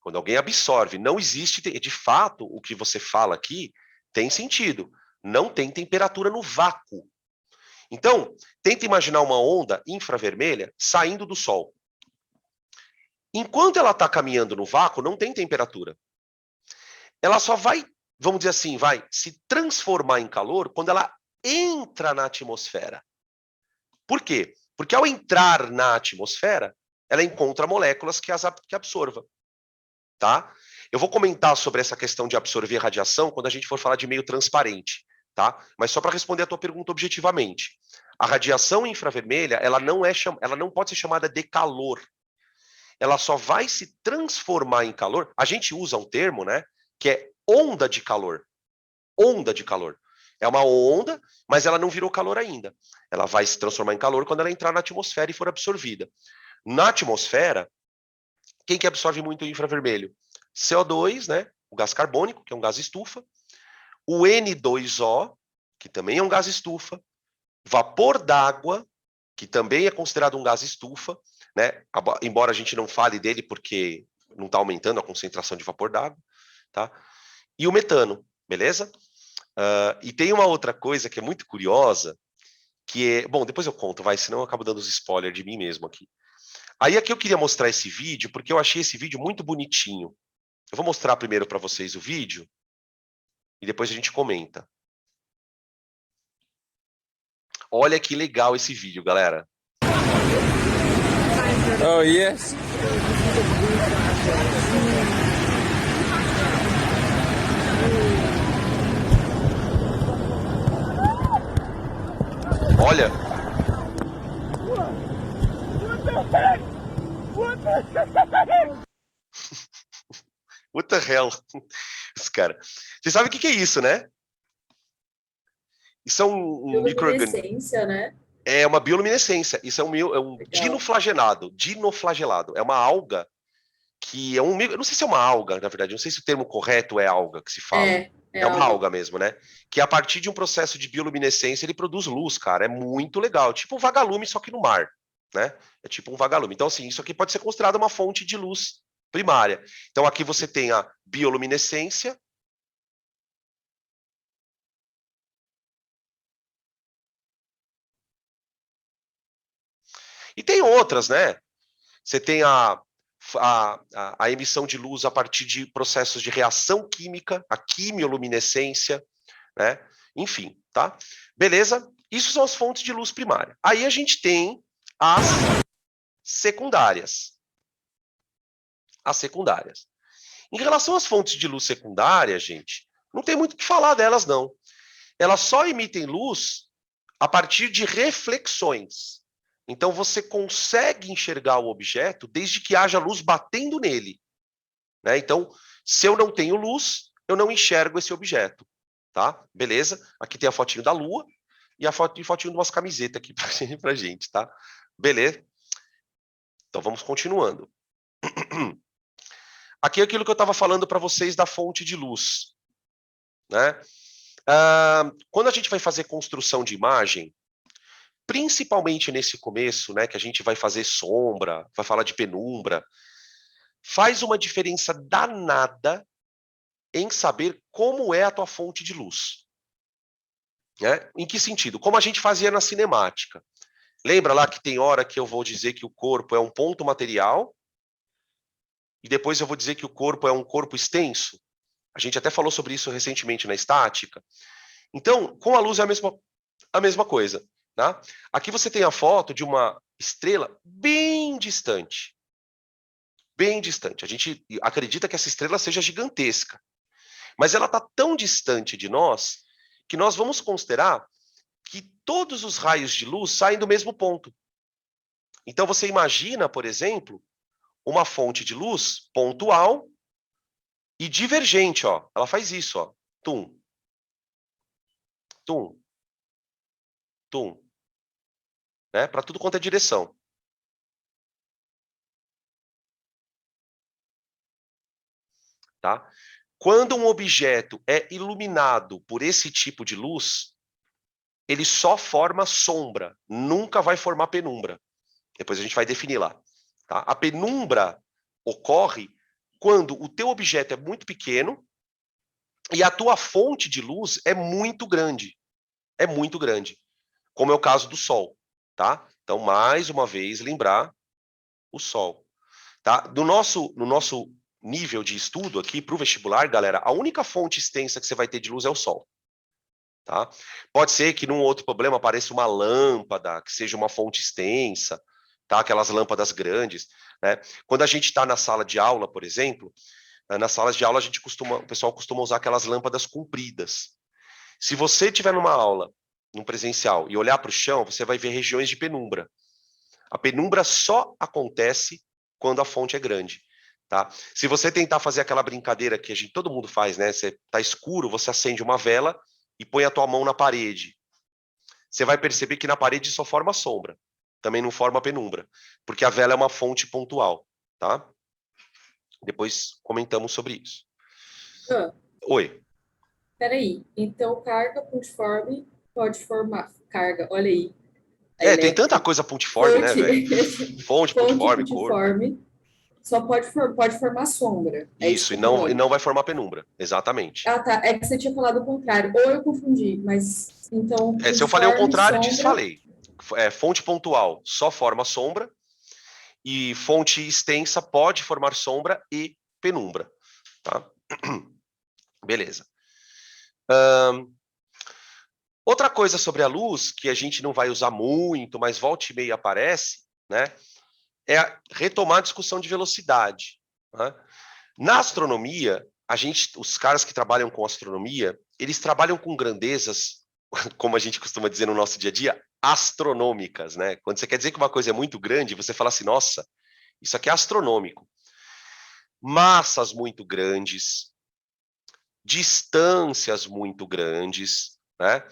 Quando alguém absorve, não existe, de fato, o que você fala aqui tem sentido. Não tem temperatura no vácuo. Então, tenta imaginar uma onda infravermelha saindo do Sol. Enquanto ela está caminhando no vácuo, não tem temperatura. Ela só vai, vamos dizer assim, vai se transformar em calor quando ela entra na atmosfera. Por quê? Porque ao entrar na atmosfera, ela encontra moléculas que absorvam. Tá? Eu vou comentar sobre essa questão de absorver radiação quando a gente for falar de meio transparente, tá? Mas só para responder a tua pergunta objetivamente. A radiação infravermelha, ela não pode ser chamada de calor. Ela só vai se transformar em calor. A gente usa um termo, né, que é onda de calor. Onda de calor. É uma onda, mas ela não virou calor ainda. Ela vai se transformar em calor quando ela entrar na atmosfera e for absorvida. Na atmosfera, quem que absorve muito o infravermelho? CO2, né? O gás carbônico, que é um gás estufa. O N2O, que também é um gás estufa. Vapor d'água, que também é considerado um gás estufa, né? Embora a gente não fale dele porque não está aumentando a concentração de vapor d'água. Tá? E o metano, beleza? E tem uma outra coisa que é muito curiosa, que é... Bom, depois eu conto, vai, senão eu acabo dando os spoilers de mim mesmo aqui. Aí aqui eu queria mostrar esse vídeo, porque eu achei esse vídeo muito bonitinho. Eu vou mostrar primeiro para vocês o vídeo, e depois a gente comenta. Olha que legal esse vídeo, galera. Oh, yes. Olha. What the hell? Os cara. Vocês sabem o que é isso, né? Isso é um bioluminescência, né? É uma bioluminescência. Isso é um dinoflagelado. Dinoflagelado. É uma alga que é um... Eu não sei se é uma alga, na verdade. Não sei se o termo correto é alga que se fala. É uma alga mesmo, né? Que a partir de um processo de bioluminescência, ele produz luz, cara. É muito legal. Tipo um vagalume, só que no mar, né? É tipo um vagalume. Então, assim, isso aqui pode ser considerado uma fonte de luz primária. Então, aqui você tem a bioluminescência. E tem outras, né? Você tem a emissão de luz a partir de processos de reação química, a quimioluminescência, né? Enfim, tá? Beleza? Isso são as fontes de luz primária. Aí a gente tem as secundárias. As secundárias. Em relação às fontes de luz secundária, gente, não tem muito o que falar delas, não. Elas só emitem luz a partir de reflexões. Então, você consegue enxergar o objeto desde que haja luz batendo nele, né? Então, se eu não tenho luz, eu não enxergo esse objeto, tá? Beleza? Aqui tem a fotinho da Lua e a fotinho de umas camisetas aqui pra gente, tá? Beleza? Então, vamos continuando. Aqui é aquilo que eu estava falando para vocês da fonte de luz, né? Quando a gente vai fazer construção de imagem, principalmente nesse começo, né, que a gente vai fazer sombra, vai falar de penumbra, faz uma diferença danada em saber como é a tua fonte de luz. Né? Em que sentido? Como a gente fazia na cinemática. Lembra lá que tem hora que eu vou dizer que o corpo é um ponto material e depois eu vou dizer que o corpo é um corpo extenso? A gente até falou sobre isso recentemente na estática. Então, com a luz é a mesma coisa. Tá? Aqui você tem a foto de uma estrela bem distante. Bem distante. A gente acredita que essa estrela seja gigantesca. Mas ela está tão distante de nós que nós vamos considerar que todos os raios de luz saem do mesmo ponto. Então você imagina, por exemplo, uma fonte de luz pontual e divergente. Ó. Ela faz isso. Ó. Tum. Tum. Tum. Né? Para tudo quanto é direção. Tá? Quando um objeto é iluminado por esse tipo de luz, ele só forma sombra, nunca vai formar penumbra. Depois a gente vai definir lá. Tá? A penumbra ocorre quando o teu objeto é muito pequeno e a tua fonte de luz é muito grande. É muito grande. Como é o caso do Sol. Tá? Então, mais uma vez, lembrar o Sol. Tá? No nosso nível de estudo aqui para o vestibular, galera, a única fonte extensa que você vai ter de luz é o Sol. Tá? Pode ser que num outro problema apareça uma lâmpada, que seja uma fonte extensa, tá? Aquelas lâmpadas grandes. Né? Quando a gente está na sala de aula, por exemplo, nas salas de aula o pessoal costuma usar aquelas lâmpadas compridas. Se você estiver numa aula, num presencial, e olhar para o chão, você vai ver regiões de penumbra. A penumbra só acontece quando a fonte é grande. Tá? Se você tentar fazer aquela brincadeira que todo mundo faz, né? Você tá escuro, você acende uma vela e põe a tua mão na parede. Você vai perceber que na parede só forma sombra. Também não forma penumbra. Porque a vela é uma fonte pontual. Tá? Depois comentamos sobre isso. Oi. Peraí. Então, carga pontiforme pode formar... Carga, olha aí. Tem tanta coisa pontiforme, né, velho? Fonte pontiforme, pontiforme. Só pode formar sombra. Isso, e não vai formar penumbra. Exatamente. Ah, tá. É que você tinha falado o contrário. Ou eu confundi, mas... Então, se eu falei o contrário, desfalei. Fonte pontual só forma sombra. E fonte extensa pode formar sombra e penumbra. Tá? Beleza. Outra coisa sobre a luz, que a gente não vai usar muito, mas volta e meia aparece, né, é retomar a discussão de velocidade. Né? Na astronomia, os caras que trabalham com astronomia, eles trabalham com grandezas, como a gente costuma dizer no nosso dia a dia, astronômicas, né? Quando você quer dizer que uma coisa é muito grande, você fala assim, nossa, isso aqui é astronômico. Massas muito grandes, distâncias muito grandes, né?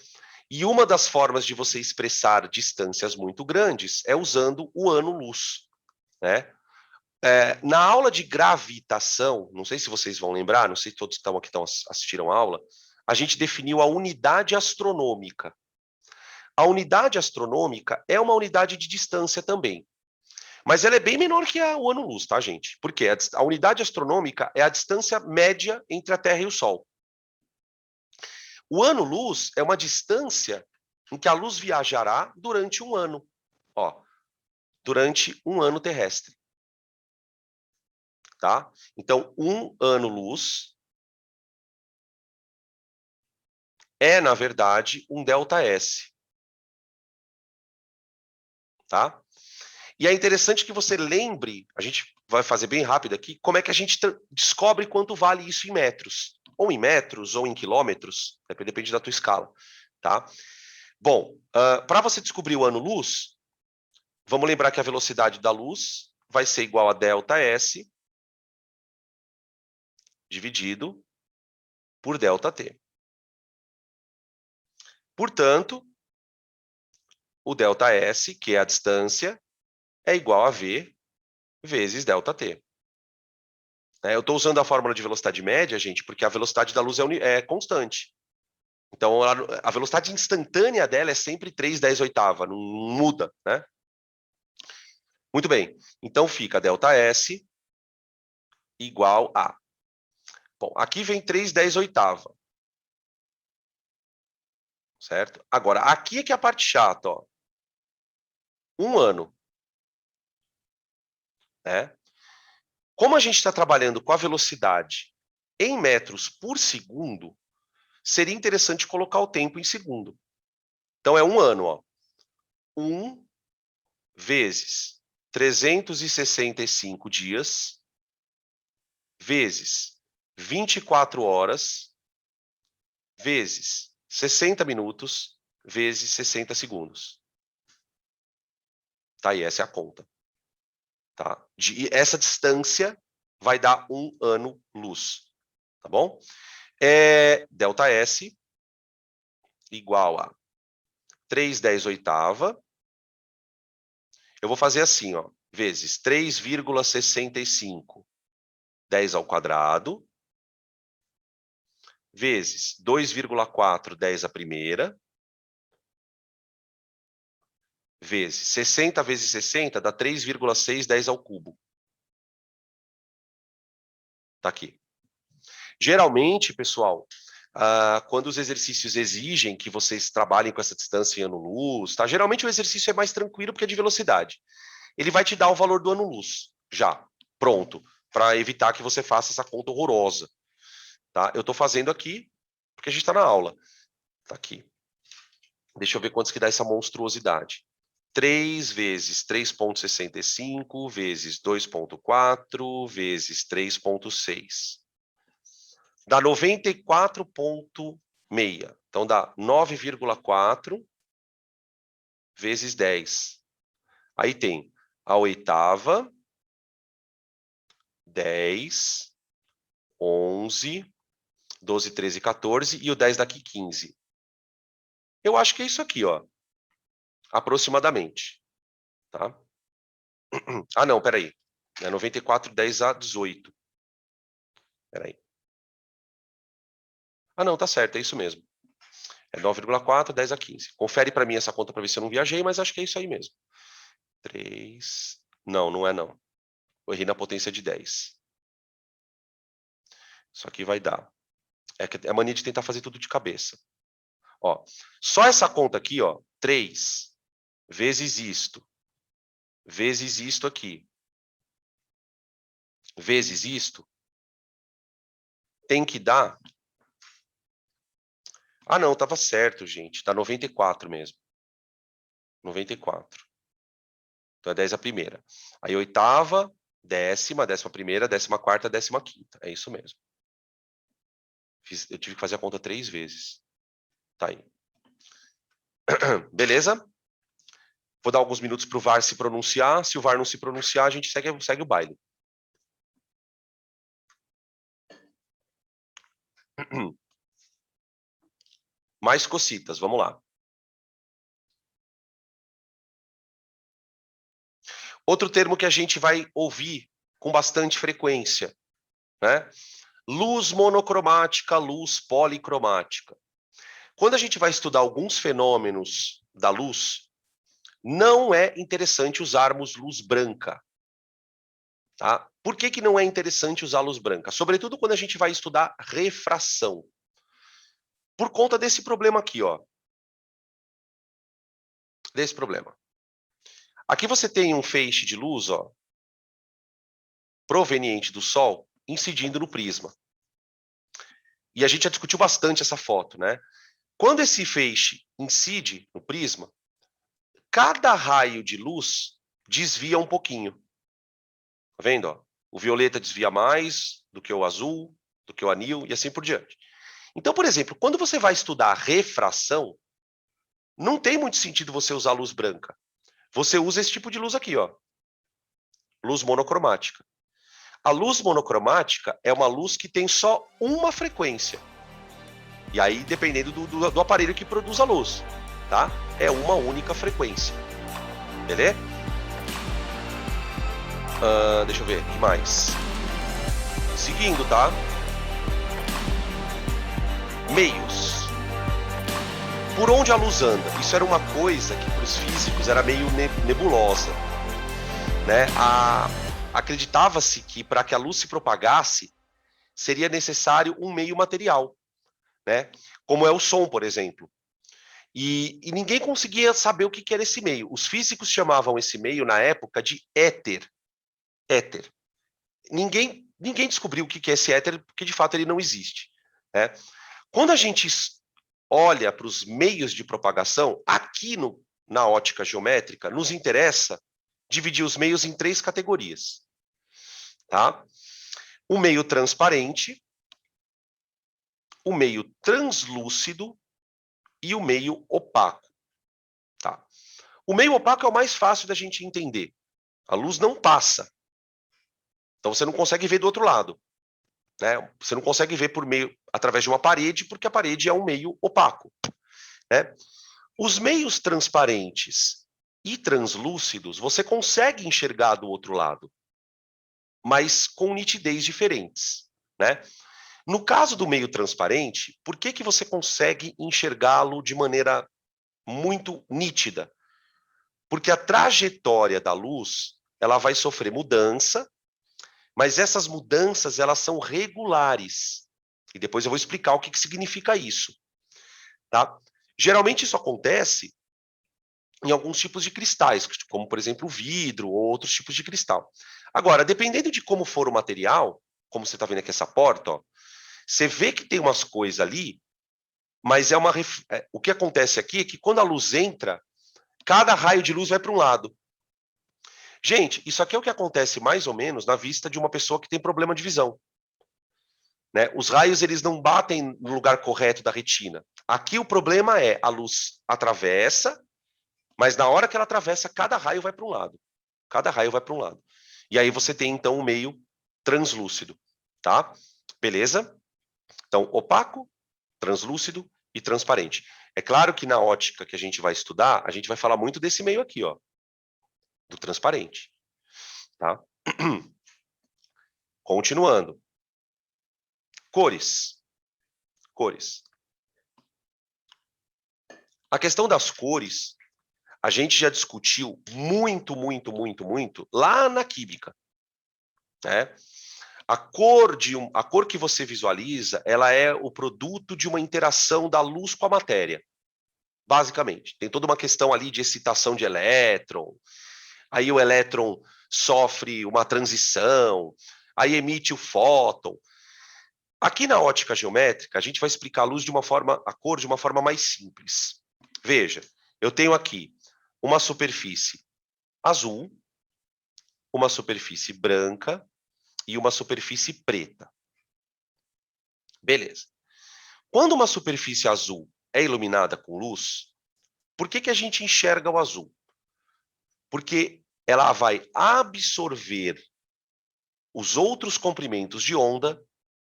E uma das formas de você expressar distâncias muito grandes é usando o ano-luz, né? Na aula de gravitação, não sei se vocês vão lembrar, não sei se todos que estão aqui assistiram a aula, a gente definiu a unidade astronômica. A unidade astronômica é uma unidade de distância também. Mas ela é bem menor que o ano-luz, tá, gente? Porque a unidade astronômica é a distância média entre a Terra e o Sol. O ano-luz é uma distância em que a luz viajará durante um ano. Ó, durante um ano terrestre. Tá? Então, um ano-luz é, na verdade, um ΔS. Tá? E é interessante que você lembre, a gente vai fazer bem rápido aqui, como é que a gente descobre quanto vale isso em metros. Ou em metros, ou em quilômetros, depende da tua escala. Tá? Bom, para você descobrir o ano-luz, vamos lembrar que a velocidade da luz vai ser igual a ΔS dividido por ΔT. Portanto, o ΔS, que é a distância, é igual a V vezes ΔT. Eu estou usando a fórmula de velocidade média, gente, porque a velocidade da luz é constante. Então, a velocidade instantânea dela é sempre 3/10⁸, não muda, né? Muito bem. Então, fica ΔS igual a... Bom, aqui vem 3/10⁸. Certo? Agora, aqui é que é a parte chata, ó. Um ano. Né? Como a gente está trabalhando com a velocidade em metros por segundo, seria interessante colocar o tempo em segundo. Então, é um ano, ó. 1 vezes 365 dias, vezes 24 horas, vezes 60 minutos, vezes 60 segundos. Tá? E essa é a conta. Tá? Essa distância vai dar um ano-luz. Tá bom? ΔS igual a 3/10⁸. Eu vou fazer assim, ó, vezes 3,65, 10 ao quadrado, vezes 2,4, 10 à primeira, vezes 60 vezes 60 dá 3,6, 10 ao cubo. Tá aqui. Geralmente, pessoal, quando os exercícios exigem que vocês trabalhem com essa distância em ano-luz, tá? Geralmente o exercício é mais tranquilo porque é de velocidade. Ele vai te dar o valor do ano-luz, já, pronto, para evitar que você faça essa conta horrorosa. Tá? Eu estou fazendo aqui porque a gente está na aula. Tá aqui. Deixa eu ver quantos que dá essa monstruosidade. 3 vezes 3,65 vezes 2,4 vezes 3,6. Dá 94,6. Então, dá 9,4 vezes 10. Aí tem a oitava, 10, 11, 12, 13, 14 e o 10 daqui 15. Eu acho que é isso aqui, ó. Aproximadamente. Tá? Ah, não, peraí. É 94, 10 a 18. Peraí. Ah, não, tá certo, é isso mesmo. É 9,4, 10 a 15. Confere para mim essa conta para ver se eu não viajei, mas acho que é isso aí mesmo. 3... Não, não é não. Eu errei na potência de 10. Isso aqui vai dar. É a mania de tentar fazer tudo de cabeça. Ó, só essa conta aqui, ó, 3 vezes isto aqui, vezes isto, tem que dar... Ah, não, estava certo, gente. Dá 94 mesmo. 94. Então é 10 a primeira. Aí oitava, décima, 11ª, 14ª, 15ª. É isso mesmo. Eu tive que fazer a conta 3 vezes. Tá aí. Beleza? Vou dar alguns minutos para o VAR se pronunciar. Se o VAR não se pronunciar, a gente segue o baile. Mais cocitas, vamos lá. Outro termo que a gente vai ouvir com bastante frequência, né? Luz monocromática, luz policromática. Quando a gente vai estudar alguns fenômenos da luz, não é interessante usarmos luz branca. Tá? Por que não é interessante usar luz branca? Sobretudo quando a gente vai estudar refração. Por conta desse problema aqui, ó. Desse problema. Aqui você tem um feixe de luz, ó, proveniente do Sol, incidindo no prisma. E a gente já discutiu bastante essa foto, né? Quando esse feixe incide no prisma, cada raio de luz desvia um pouquinho. Tá vendo? Ó? O violeta desvia mais do que o azul, do que o anil e assim por diante. Então, por exemplo, quando você vai estudar refração, não tem muito sentido você usar luz branca. Você usa esse tipo de luz aqui, ó. Luz monocromática. A luz monocromática é uma luz que tem só uma frequência. E aí, dependendo do aparelho que produz a luz, tá? É uma única frequência. Beleza? Deixa eu ver, o que mais? Seguindo, tá? Meios. Por onde a luz anda? Isso era uma coisa que para os físicos era meio nebulosa, né? Acreditava-se que para que a luz se propagasse, seria necessário um meio material, né? Como é o som, por exemplo. E ninguém conseguia saber o que era esse meio. Os físicos chamavam esse meio, na época, de éter. Éter. Ninguém descobriu o que é esse éter, porque de fato ele não existe, né? Quando a gente olha para os meios de propagação, aqui na ótica geométrica, nos interessa dividir os meios em 3 categorias. Tá? O meio transparente, o meio translúcido e o meio opaco. Tá? O meio opaco é o mais fácil da gente entender. A luz não passa. Então você não consegue ver do outro lado. Né? Você não consegue ver por meio através de uma parede, porque a parede é um meio opaco. Né? Os meios transparentes e translúcidos, você consegue enxergar do outro lado, mas com nitidez diferentes. Né? No caso do meio transparente, por que você consegue enxergá-lo de maneira muito nítida? Porque a trajetória da luz, ela vai sofrer mudança, mas essas mudanças, elas são regulares. E depois eu vou explicar o que significa isso. Tá? Geralmente isso acontece em alguns tipos de cristais, como, por exemplo, o vidro ou outros tipos de cristal. Agora, dependendo de como for o material, como você está vendo aqui essa porta, ó, você vê que tem umas coisas ali, mas o que acontece aqui é que quando a luz entra, cada raio de luz vai para um lado. Gente, isso aqui é o que acontece mais ou menos na vista de uma pessoa que tem problema de visão. Né? Os raios, eles não batem no lugar correto da retina. Aqui o problema é a luz atravessa, mas na hora que ela atravessa, cada raio vai para um lado. Cada raio vai para um lado. E aí você tem, então, um meio translúcido. Tá? Beleza? Então, opaco, translúcido e transparente. É claro que na ótica que a gente vai estudar, a gente vai falar muito desse meio aqui, ó, do transparente. Tá? Continuando. Cores. Cores. A questão das cores, a gente já discutiu muito lá na química. Né? A cor que você visualiza, ela é o produto de uma interação da luz com a matéria. Basicamente. Tem toda uma questão ali de excitação de elétron. Aí o elétron sofre uma transição. aí emite o fóton. Aqui na ótica geométrica, a gente vai explicar a luz de uma forma, a cor de uma forma mais simples. Veja, eu tenho aqui uma superfície azul, uma superfície branca e uma superfície preta. Beleza. Quando uma superfície azul é iluminada com luz, por que a gente enxerga o azul? Porque ela vai absorver os outros comprimentos de onda,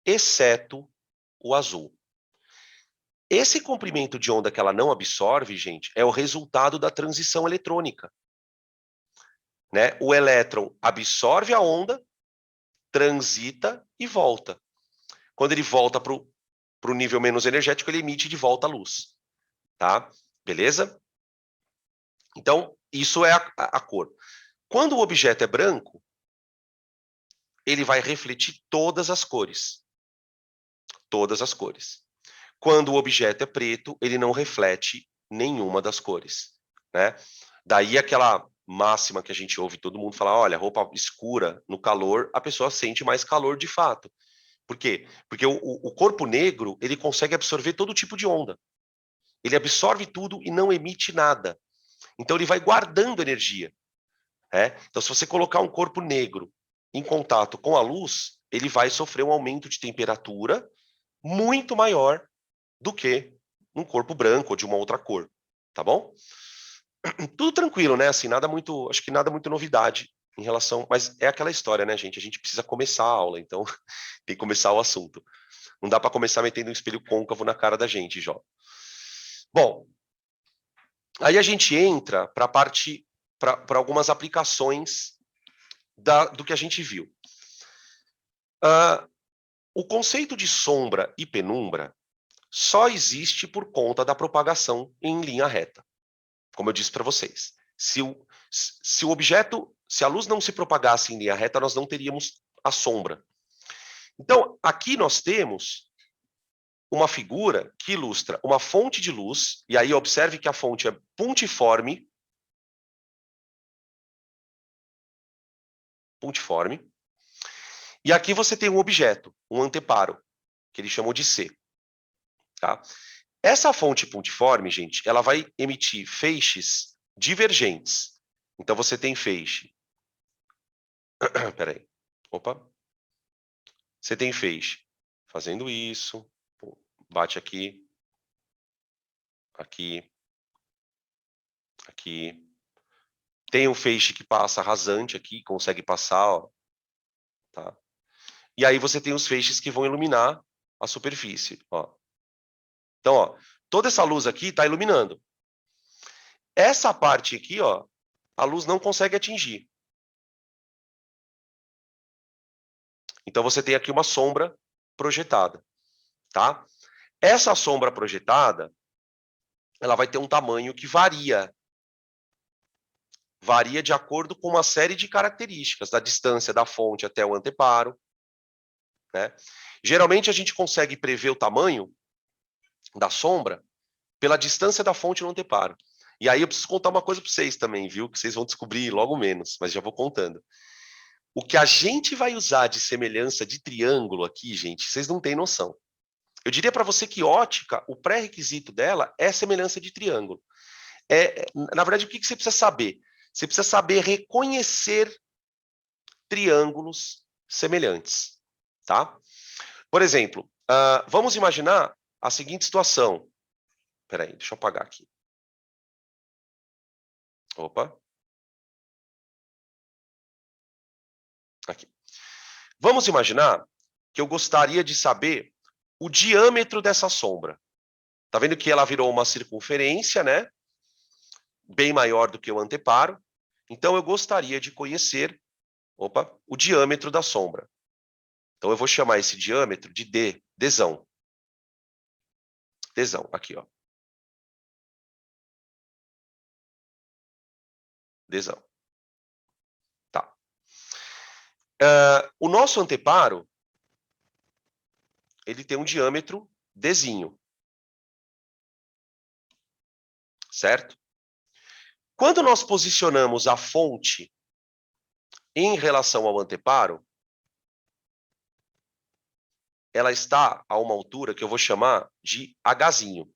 exceto o azul. Esse comprimento de onda que ela não absorve, gente, é o resultado da transição eletrônica. Né? O elétron absorve a onda, transita e volta. Quando ele volta para o nível menos energético, ele emite de volta a luz. Tá? Beleza? Então, isso é a cor. Quando o objeto é branco, ele vai refletir todas as cores. Todas as cores. Quando o objeto é preto, ele não reflete nenhuma das cores. Né? Daí aquela máxima que a gente ouve todo mundo falar, olha, roupa escura no calor, a pessoa sente mais calor de fato. Por quê? Porque o corpo negro, ele consegue absorver todo tipo de onda. Ele absorve tudo e não emite nada. Então ele vai guardando energia. Então se você colocar um corpo negro em contato com a luz, ele vai sofrer um aumento de temperatura muito maior do que um corpo branco ou de uma outra cor. Tá bom? Tudo tranquilo, né? Assim, nada muito, acho que nada muito novidade em relação, mas é aquela história, né, gente? A gente precisa começar a aula, então tem que começar o assunto. Não dá para começar metendo um espelho côncavo na cara da gente, Jó. Bom, aí a gente entra para a parte, para algumas aplicações do que a gente viu. O conceito de sombra e penumbra só existe por conta da propagação em linha reta. Como eu disse para vocês, se o objeto, se a luz não se propagasse em linha reta, nós não teríamos a sombra. Então, aqui nós temos uma figura que ilustra uma fonte de luz, e aí observe que a fonte é puntiforme, e aqui você tem um objeto, um anteparo, que ele chamou de C. Tá? Essa fonte puntiforme, gente, ela vai emitir feixes divergentes. Então, você tem feixe. Peraí. Opa. Você tem feixe fazendo isso. Bate aqui. Aqui. Aqui. Tem um feixe que passa rasante aqui, consegue passar, ó. Tá? E aí você tem os feixes que vão iluminar a superfície, ó. Então, ó, toda essa luz aqui está iluminando. Essa parte aqui, ó, a luz não consegue atingir. Então, você tem aqui uma sombra projetada, tá? Essa sombra projetada, ela vai ter um tamanho que varia. Varia de acordo com uma série de características, da distância da fonte até o anteparo. Né? Geralmente, a gente consegue prever o tamanho da sombra pela distância da fonte no anteparo. E aí eu preciso contar uma coisa para vocês também, viu? Que vocês vão descobrir logo menos, mas já vou contando. O que a gente vai usar de semelhança de triângulo aqui, gente, vocês não têm noção. Eu diria para você que ótica, o pré-requisito dela é semelhança de triângulo. Na verdade, o que você precisa saber? Você precisa saber reconhecer triângulos semelhantes, tá? Por exemplo, vamos imaginar a seguinte situação. Espera aí, deixa eu apagar aqui. Opa. Aqui. Vamos imaginar que eu gostaria de saber o diâmetro dessa sombra. Tá vendo que ela virou uma circunferência, né? Bem maior do que o anteparo. Então, eu gostaria de conhecer, o diâmetro da sombra. Então, eu vou chamar esse diâmetro de Dzão. Dzão, aqui, ó. Dzão. Tá. O nosso anteparo, ele tem um diâmetro Dzinho. Certo? Quando nós posicionamos a fonte em relação ao anteparo, ela está a uma altura que eu vou chamar de Hzinho.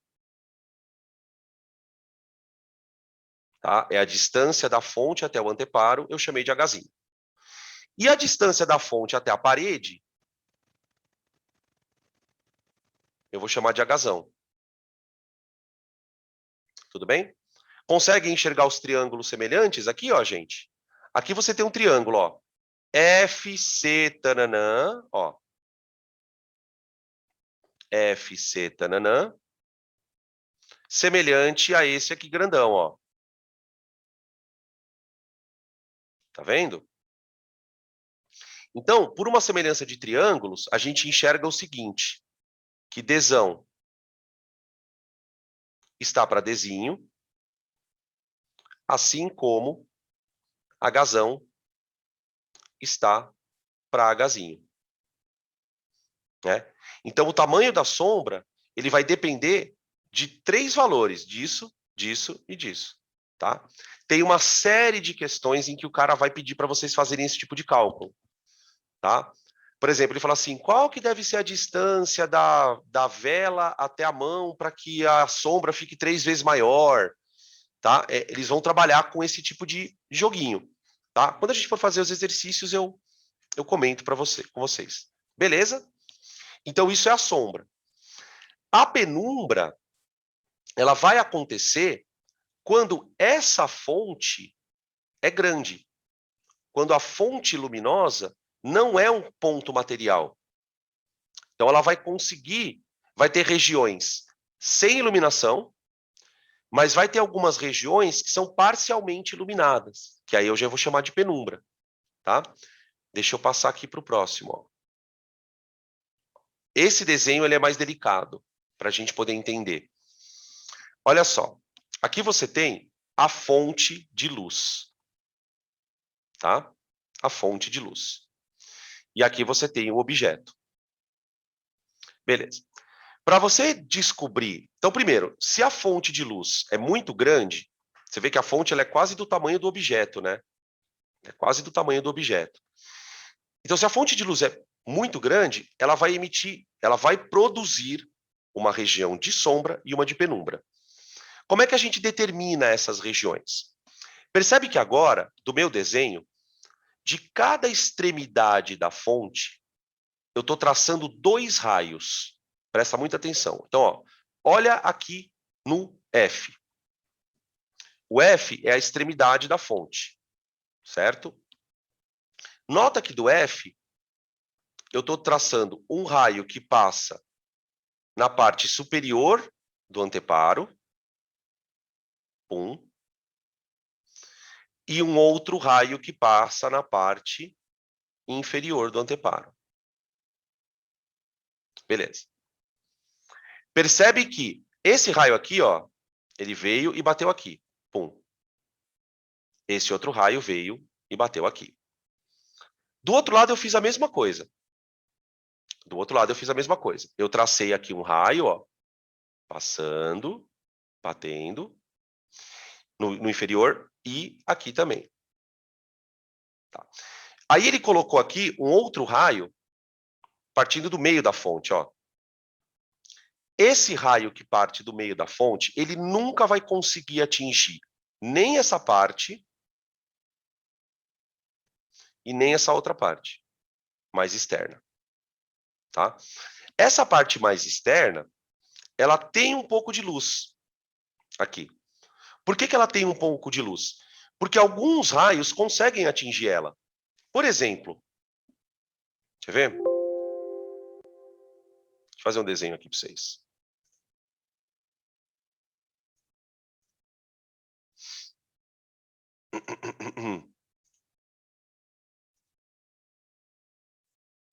Tá? É a distância da fonte até o anteparo, eu chamei de Hzinho. E a distância da fonte até a parede, eu vou chamar de Hzão. Tudo bem? Conseguem enxergar os triângulos semelhantes aqui, ó, gente? Aqui você tem um triângulo, ó. FC tananã, ó. FC tananã, semelhante a esse aqui grandão, ó. Tá vendo? Então, por uma semelhança de triângulos, a gente enxerga o seguinte, que Dzão está para Dzinho, assim como Hzão está para Hzinho. Né? Então, o tamanho da sombra ele vai depender de 3 valores, disso, disso e disso. Tá? Tem uma série de questões em que o cara vai pedir para vocês fazerem esse tipo de cálculo. Tá? Por exemplo, ele fala assim, qual que deve ser a distância da vela até a mão para que a sombra fique 3 vezes maior? Tá? Eles vão trabalhar com esse tipo de joguinho. Tá? Quando a gente for fazer os exercícios, eu comento com vocês. Beleza? Então, isso é a sombra. A penumbra, ela vai acontecer quando essa fonte é grande. Quando a fonte luminosa não é um ponto material. Então, ela vai ter regiões sem iluminação, mas vai ter algumas regiões que são parcialmente iluminadas, que aí eu já vou chamar de penumbra. Tá? Deixa eu passar aqui para o próximo. Ó. Esse desenho ele é mais delicado, para a gente poder entender. Olha só, aqui você tem a fonte de luz. Tá? A fonte de luz. E aqui você tem o objeto. Beleza. Para você descobrir... Então, primeiro, se a fonte de luz é muito grande, você vê que a fonte ela é quase do tamanho do objeto, né? É quase do tamanho do objeto. Então, se a fonte de luz é muito grande, ela vai produzir uma região de sombra e uma de penumbra. Como é que a gente determina essas regiões? Percebe que agora, do meu desenho, de cada extremidade da fonte, eu estou traçando 2 raios. Presta muita atenção. Então, ó, olha aqui no F. O F é a extremidade da fonte, certo? Nota que do F, eu estou traçando um raio que passa na parte superior do anteparo, e um outro raio que passa na parte inferior do anteparo. Beleza. Percebe que esse raio aqui, ó, ele veio e bateu aqui. Pum. Esse outro raio veio e bateu aqui. Do outro lado, eu fiz a mesma coisa. Eu tracei aqui um raio, ó, passando, batendo, no inferior e aqui também. Tá. Aí ele colocou aqui um outro raio partindo do meio da fonte, ó. Esse raio que parte do meio da fonte, ele nunca vai conseguir atingir nem essa parte e nem essa outra parte mais externa. Tá? Essa parte mais externa, ela tem um pouco de luz aqui. Por que ela tem um pouco de luz? Porque alguns raios conseguem atingir ela. Por exemplo, quer ver? Deixa eu fazer um desenho aqui para vocês.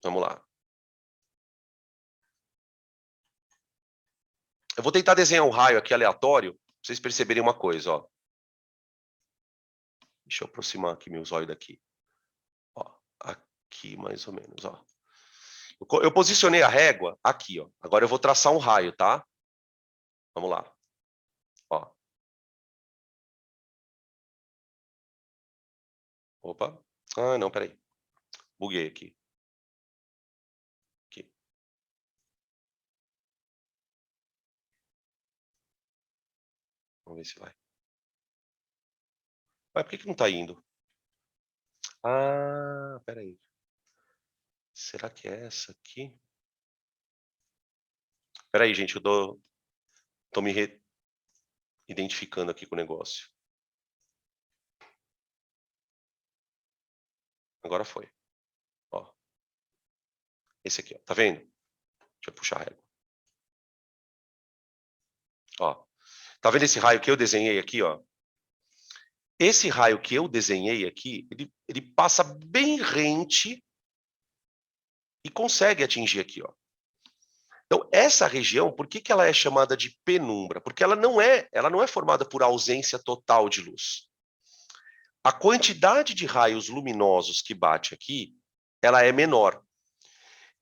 Vamos lá. Eu vou tentar desenhar um raio aqui aleatório, para vocês perceberem uma coisa, ó. Deixa eu aproximar aqui meus olhos daqui. Ó, aqui mais ou menos, ó. Eu posicionei a régua aqui, ó. Agora eu vou traçar um raio, tá? Vamos lá. Ó. Opa. Ah, não, peraí. Buguei aqui. Vamos ver se vai. Mas por que não está indo? Ah, peraí. Será que é essa aqui? Peraí, gente, eu tô me identificando aqui com o negócio. Agora foi. Ó. Esse aqui, ó. Tá vendo? Deixa eu puxar a régua. Ó. Tá vendo esse raio que eu desenhei aqui, ó? Esse raio que eu desenhei aqui, ele passa bem rente e consegue atingir aqui, ó. Então, essa região, por que ela é chamada de penumbra? Porque ela não é formada por ausência total de luz. A quantidade de raios luminosos que bate aqui, ela é menor.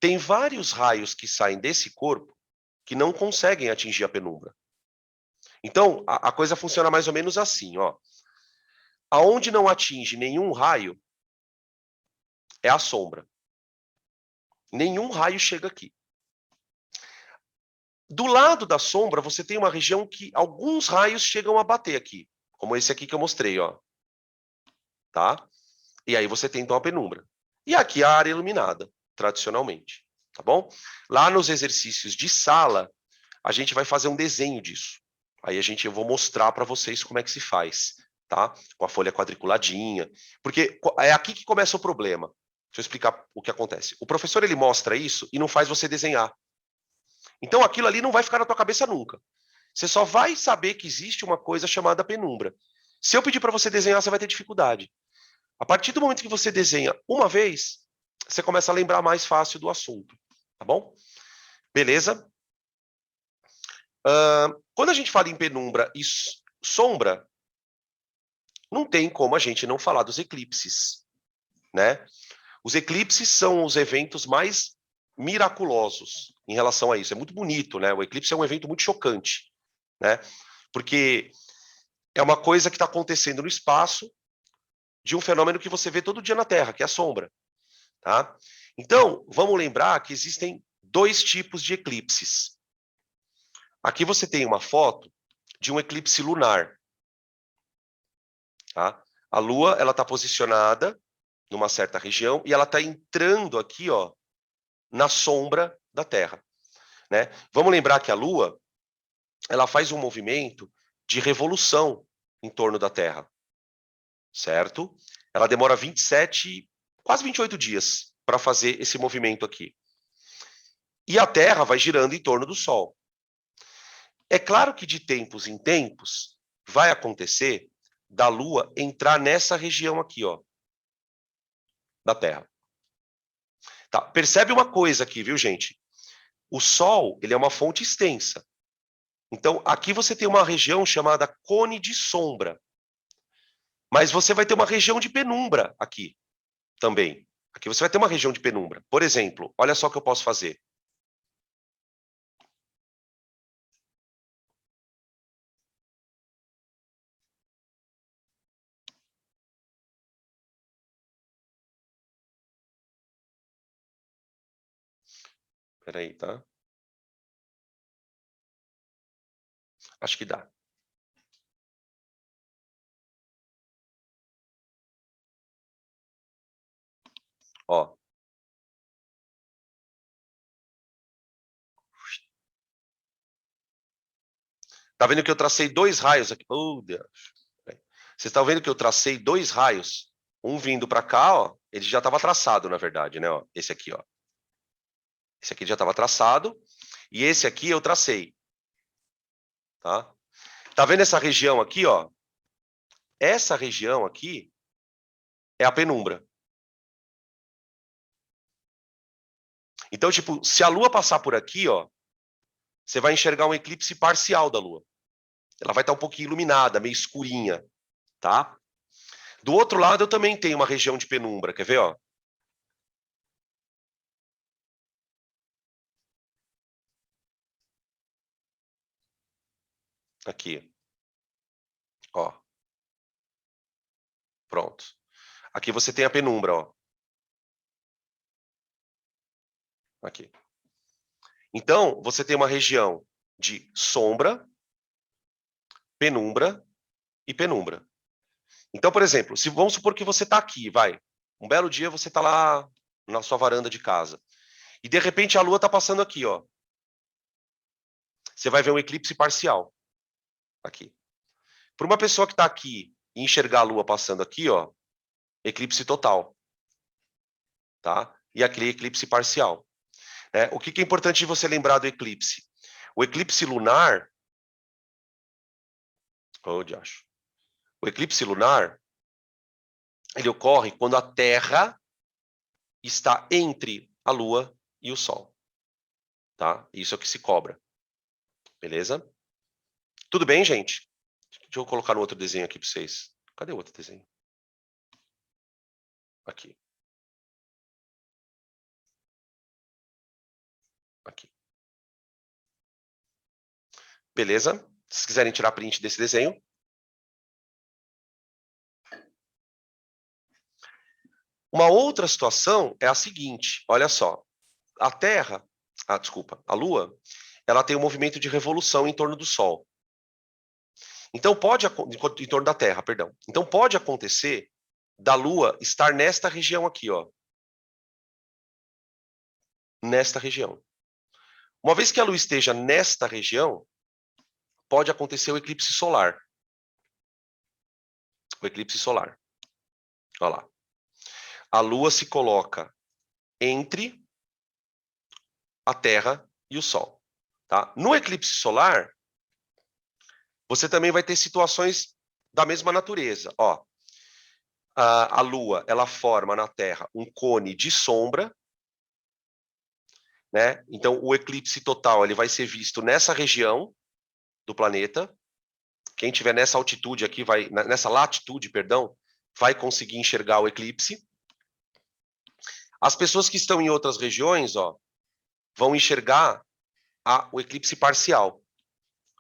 Tem vários raios que saem desse corpo que não conseguem atingir a penumbra. Então, a coisa funciona mais ou menos assim, ó. Aonde não atinge nenhum raio, é a sombra. Nenhum raio chega aqui. Do lado da sombra, você tem uma região que alguns raios chegam a bater aqui, como esse aqui que eu mostrei, ó. Tá? E aí você tem então a penumbra. E aqui a área iluminada, tradicionalmente, tá bom? Lá nos exercícios de sala, a gente vai fazer um desenho disso. Aí eu vou mostrar para vocês como é que se faz, tá? Com a folha quadriculadinha, porque é aqui que começa o problema. Deixa eu explicar o que acontece. O professor ele mostra isso e não faz você desenhar. Então aquilo ali não vai ficar na tua cabeça nunca. Você só vai saber que existe uma coisa chamada penumbra. Se eu pedir para você desenhar, você vai ter dificuldade. A partir do momento que você desenha uma vez, você começa a lembrar mais fácil do assunto, tá bom? Beleza? Quando a gente fala em penumbra e sombra, não tem como a gente não falar dos eclipses, né? Os eclipses são os eventos mais miraculosos em relação a isso. É muito bonito, né? O eclipse é um evento muito chocante, né? Porque é uma coisa que está acontecendo no espaço de um fenômeno que você vê todo dia na Terra, que é a sombra, tá? Então, vamos lembrar que existem dois tipos de eclipses. Aqui você tem uma foto de um eclipse lunar, tá? A Lua, ela está posicionada numa certa região e ela está entrando aqui, ó, na sombra da Terra, né? Vamos lembrar que a Lua, ela faz um movimento de revolução em torno da Terra, certo? Ela demora 27, quase 28 dias para fazer esse movimento aqui. E a Terra vai girando em torno do Sol. É claro que de tempos em tempos vai acontecer da Lua entrar nessa região aqui, ó, da Terra. Tá? Percebe uma coisa aqui, viu, gente? O Sol, ele é uma fonte extensa. Então, aqui você tem uma região chamada cone de sombra. Mas você vai ter uma região de penumbra aqui também. Aqui você vai ter uma região de penumbra. Por exemplo, olha só o que eu posso fazer. Espera aí, tá? Acho que dá. Ó. Tá vendo que eu tracei dois raios aqui? Oh, Deus. Vocês estão vendo que eu tracei dois raios? Um vindo para cá, ó. Ele já estava traçado, na verdade, né? Ó, esse aqui, ó. Esse aqui já estava traçado. E esse aqui eu tracei. Tá? Tá vendo essa região aqui, ó? Essa região aqui é a penumbra. Então, tipo, se a Lua passar por aqui, ó, você vai enxergar um eclipse parcial da Lua. Ela vai estar um pouquinho iluminada, meio escurinha, tá? Do outro lado, eu também tenho uma região de penumbra. Quer ver, ó? Aqui. Ó. Pronto. Aqui você tem a penumbra, ó. Aqui. Então, você tem uma região de sombra penumbra e penumbra. Então, por exemplo, se vamos supor que você está aqui, vai. Um belo dia você está lá na sua varanda de casa. E de repente a lua está passando aqui, ó. Você vai ver um eclipse parcial. Aqui. Para uma pessoa que está aqui e enxergar a lua passando aqui, ó, eclipse total. Tá? E aquele eclipse parcial. O que é importante de você lembrar do eclipse? O eclipse lunar. Onde acho? O eclipse lunar, ele ocorre quando a Terra está entre a Lua e o Sol. Tá? Isso é o que se cobra. Beleza? Tudo bem, gente? Deixa eu colocar um outro desenho aqui para vocês. Cadê o outro desenho? Aqui. Aqui. Beleza? Se quiserem tirar print desse desenho. Uma outra situação é a seguinte, olha só. A Terra, a Lua, ela tem um movimento de revolução em torno do Sol. Então em torno da Terra, perdão. Então pode acontecer da Lua estar nesta região aqui, ó. Nesta região. Uma vez que a Lua esteja nesta região, pode acontecer o eclipse solar. O eclipse solar. Olha lá. A Lua se coloca entre a Terra e o Sol. Tá? No eclipse solar, você também vai ter situações da mesma natureza. Ó, a Lua, ela forma na Terra um cone de sombra, né? Então, o eclipse total ele vai ser visto nessa região do planeta. Quem tiver nessa altitude aqui, nessa latitude, perdão, vai conseguir enxergar o eclipse. As pessoas que estão em outras regiões, ó, vão enxergar o eclipse parcial.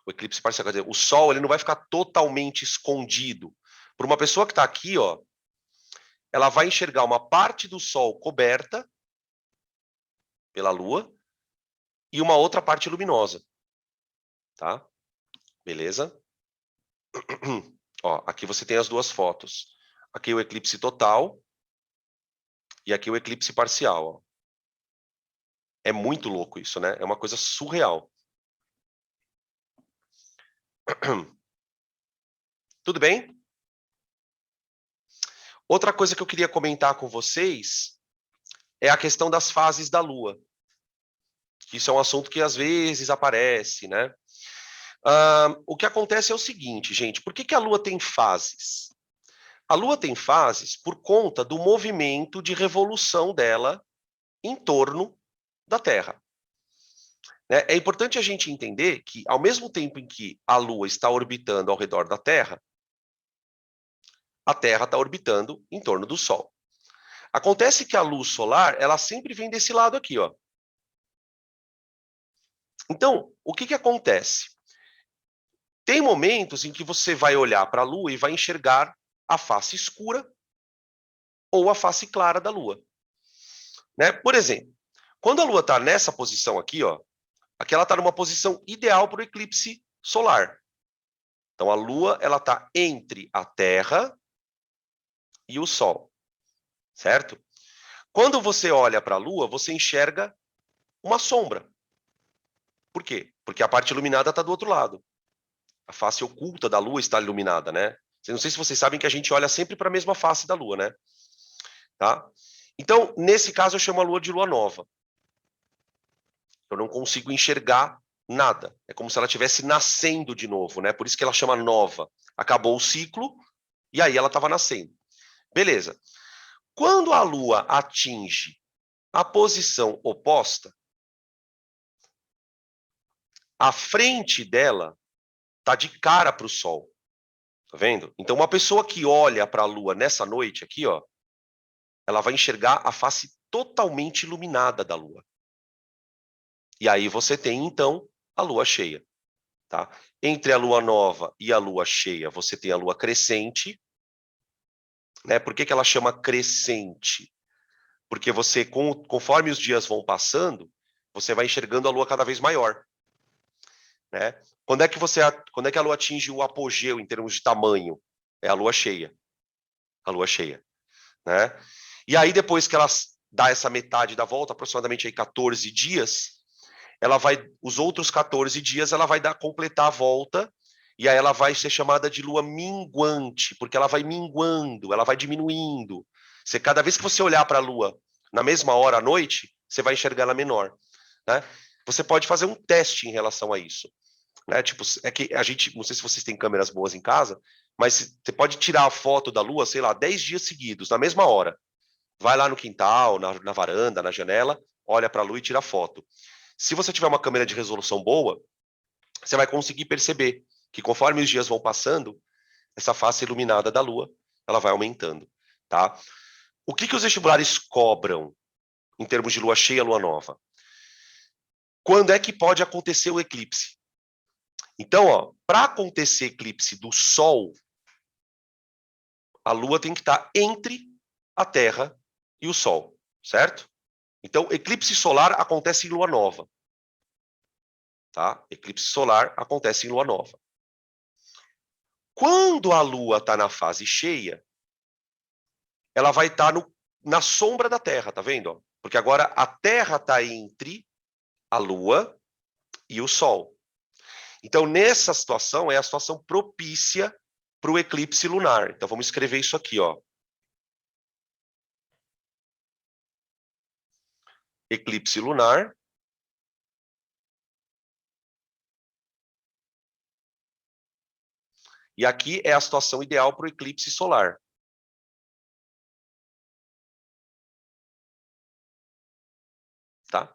O eclipse parcial, quer dizer, o Sol ele não vai ficar totalmente escondido. Para uma pessoa que está aqui, ó, ela vai enxergar uma parte do Sol coberta pela Lua e uma outra parte luminosa. Tá? Beleza? Ó, aqui você tem as duas fotos. Aqui o eclipse total e aqui o eclipse parcial. Ó. É muito louco isso, né? É uma coisa surreal. Tudo bem? Outra coisa que eu queria comentar com vocês é a questão das fases da Lua. Isso é um assunto que às vezes aparece, né? O que acontece é o seguinte, gente. Por que a Lua tem fases? A Lua tem fases por conta do movimento de revolução dela em torno da Terra. É importante a gente entender que, ao mesmo tempo em que a Lua está orbitando ao redor da Terra, a Terra está orbitando em torno do Sol. Acontece que a luz solar, ela sempre vem desse lado aqui, ó. Então, o que acontece? Tem momentos em que você vai olhar para a Lua e vai enxergar a face escura ou a face clara da Lua. Né? Por exemplo, quando a Lua está nessa posição aqui, ó, aqui ela está numa posição ideal para o eclipse solar. Então, a Lua ela está entre a Terra e o Sol, certo? Quando você olha para a Lua, você enxerga uma sombra. Por quê? Porque a parte iluminada está do outro lado. A face oculta da Lua está iluminada, né? Não sei se vocês sabem que a gente olha sempre para a mesma face da Lua, né? Tá? Então, nesse caso, eu chamo a Lua de Lua nova. Eu não consigo enxergar nada. É como se ela estivesse nascendo de novo, né? Por isso que ela chama nova. Acabou o ciclo e aí ela estava nascendo. Beleza. Quando a Lua atinge a posição oposta, a frente dela está de cara para o Sol. Tá vendo? Então, uma pessoa que olha para a Lua nessa noite aqui, ó, ela vai enxergar a face totalmente iluminada da Lua. E aí você tem, então, a Lua cheia. Tá? Entre a Lua nova e a Lua cheia, você tem a Lua crescente. Né? Por que ela chama crescente? Porque você, conforme os dias vão passando, você vai enxergando a Lua cada vez maior. Né? Quando é que a Lua atinge o apogeu em termos de tamanho? É a Lua cheia. A Lua cheia, né? E aí, depois que ela dá essa metade da volta, aproximadamente aí 14 dias, os outros 14 dias, ela vai completar a volta, e aí ela vai ser chamada de lua minguante, porque ela vai minguando, ela vai diminuindo. Cada vez que você olhar para a lua na mesma hora à noite, você vai enxergar ela menor, né? Você pode fazer um teste em relação a isso, né? Tipo, é que a gente, não sei se vocês têm câmeras boas em casa, mas você pode tirar a foto da lua, sei lá, 10 dias seguidos, na mesma hora. Vai lá no quintal, na varanda, na janela, olha para a lua e tira foto. Se você tiver uma câmera de resolução boa, você vai conseguir perceber que conforme os dias vão passando, essa face iluminada da Lua, ela vai aumentando, tá? O que os vestibulares cobram em termos de lua cheia, lua nova? Quando é que pode acontecer o eclipse? Então, ó, para acontecer eclipse do Sol, a Lua tem que estar entre a Terra e o Sol, certo? Então, eclipse solar acontece em lua nova. Tá? Eclipse solar acontece em lua nova. Quando a Lua está na fase cheia, ela vai estar na sombra da Terra, tá vendo? Porque agora a Terra está entre a Lua e o Sol. Então, nessa situação, é a situação propícia para o eclipse lunar. Então, vamos escrever isso aqui, ó. Eclipse lunar. E aqui é a situação ideal para o eclipse solar. Tá?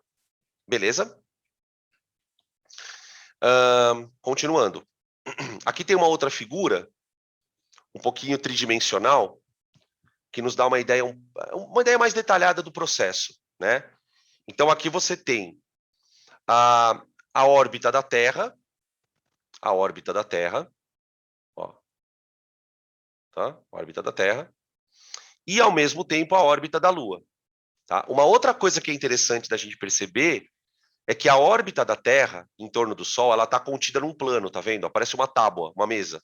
Beleza? Continuando. Aqui tem uma outra figura, um pouquinho tridimensional, que nos dá uma ideia mais detalhada do processo, né? Então, aqui você tem a órbita da Terra, ó, tá? A órbita da Terra, e, ao mesmo tempo, a órbita da Lua. Tá? Uma outra coisa que é interessante da gente perceber é que a órbita da Terra, em torno do Sol, ela está contida num plano, tá vendo? Parece uma tábua, uma mesa.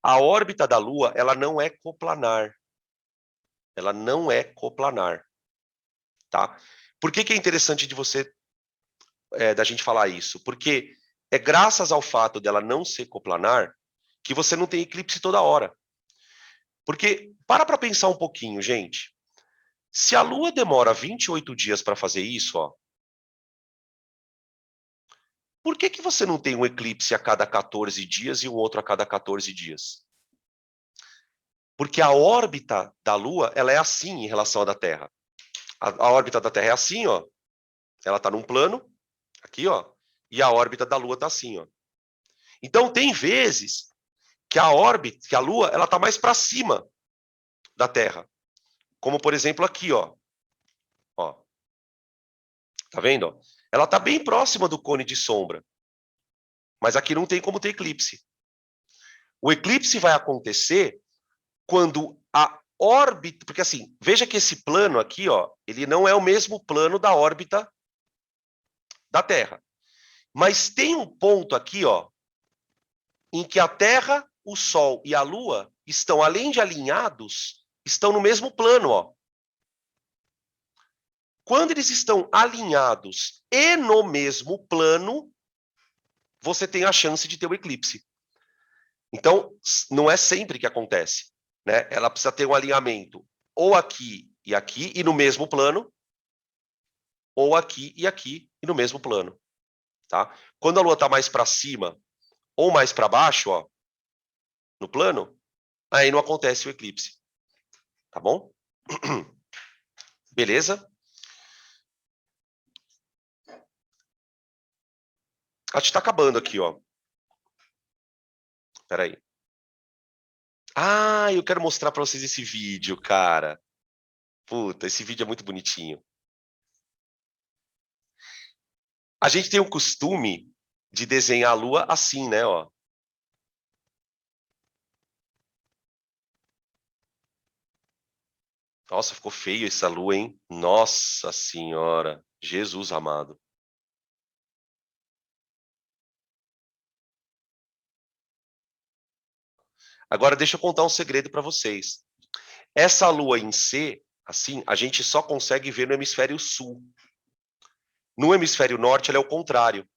A órbita da Lua, ela não é coplanar. Ela não é coplanar, tá? Por que é interessante da gente falar isso? Porque é graças ao fato dela não ser coplanar que você não tem eclipse toda hora. Porque, para pensar um pouquinho, gente. Se a Lua demora 28 dias para fazer isso, ó, por que você não tem um eclipse a cada 14 dias e um outro a cada 14 dias? Porque a órbita da Lua, ela é assim em relação à da Terra. A órbita da Terra é assim, ó. Ela está num plano, aqui, ó, e a órbita da Lua está assim, ó. Então, tem vezes que que a Lua, ela está mais para cima da Terra. Como, por exemplo, aqui, ó. Ó. Tá vendo? Ó? Ela está bem próxima do cone de sombra. Mas aqui não tem como ter eclipse. O eclipse vai acontecer quando a órbita... Porque, assim, veja que esse plano aqui, ó, ele não é o mesmo plano da órbita da Terra. Mas tem um ponto aqui, ó, em que a Terra, o Sol e a Lua estão, além de alinhados, estão no mesmo plano, ó. Quando eles estão alinhados e no mesmo plano, você tem a chance de ter o eclipse. Então, não é sempre que acontece, né? Ela precisa ter um alinhamento ou aqui e no mesmo plano, ou aqui e no mesmo plano, tá? Quando a Lua está mais para cima ou mais para baixo, ó, no plano, aí não acontece o eclipse, tá bom? Beleza? Acho que está acabando aqui, ó. Espera aí. Ah, eu quero mostrar para vocês esse vídeo, cara. Puta, esse vídeo é muito bonitinho. A gente tem o costume de desenhar a Lua assim, né, ó. Nossa, ficou feio essa lua, hein? Nossa Senhora, Jesus amado. Agora, deixa eu contar um segredo para vocês. Essa lua em C, assim, a gente só consegue ver no hemisfério sul. No hemisfério norte, ela é o contrário.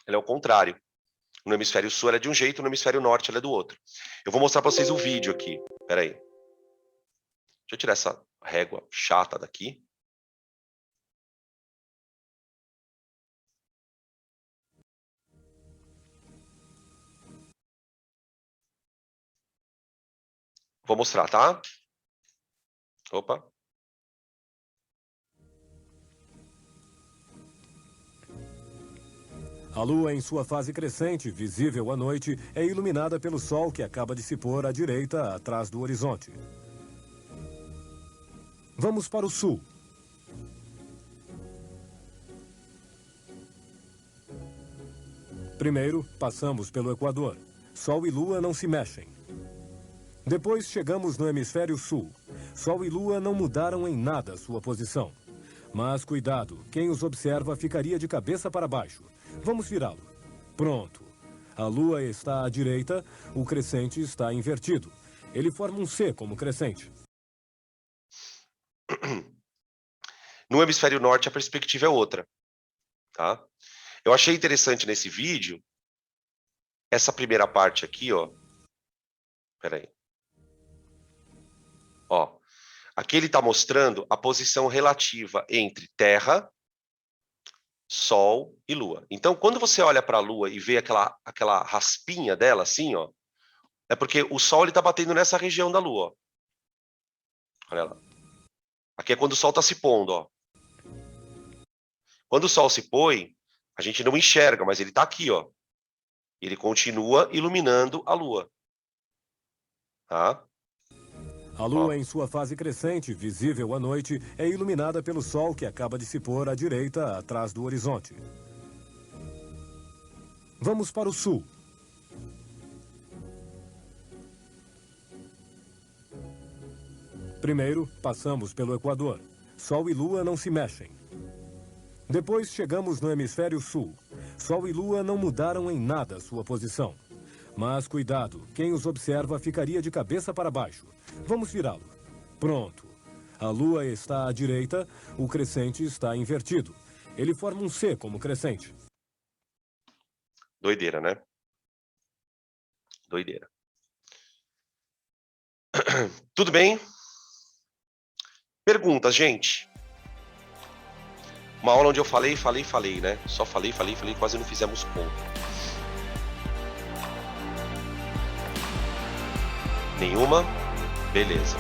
Ela é o contrário. No hemisfério sul, ela é de um jeito, no hemisfério norte, ela é do outro. Eu vou mostrar para vocês o vídeo aqui. Espera aí. Deixa eu tirar essa régua chata daqui. Vou mostrar, tá? Opa. A Lua, em sua fase crescente, visível à noite, é iluminada pelo Sol que acaba de se pôr à direita, atrás do horizonte. Vamos para o sul. Primeiro, passamos pelo Equador. Sol e Lua não se mexem. Depois chegamos no hemisfério sul. Sol e Lua não mudaram em nada sua posição. Mas cuidado, quem os observa ficaria de cabeça para baixo. Vamos virá-lo. Pronto. A Lua está à direita, o crescente está invertido. Ele forma um C como crescente. No hemisfério norte, a perspectiva é outra. Tá? Eu achei interessante nesse vídeo essa primeira parte aqui, ó. Espera aí. Ó, aqui ele está mostrando a posição relativa entre Terra, Sol e Lua. Então, quando você olha para a Lua e vê aquela raspinha dela, assim, ó, é porque o Sol está batendo nessa região da Lua. Ó. Olha lá. Aqui é quando o Sol está se pondo, ó. Quando o Sol se põe, a gente não enxerga, mas ele está aqui, ó. Ele continua iluminando a Lua. Tá? A Lua, em sua fase crescente, visível à noite, é iluminada pelo Sol que acaba de se pôr à direita, atrás do horizonte. Vamos para o sul. Primeiro, passamos pelo Equador. Sol e Lua não se mexem. Depois chegamos no hemisfério sul. Sol e Lua não mudaram em nada sua posição. Mas cuidado, quem os observa ficaria de cabeça para baixo. Vamos virá-lo. Pronto. A Lua está à direita, o crescente está invertido. Ele forma um C como crescente. Doideira, né? Doideira. Tudo bem? Perguntas, gente. Uma aula onde eu falei, né? Só falei, quase não fizemos conta. Nenhuma? Beleza.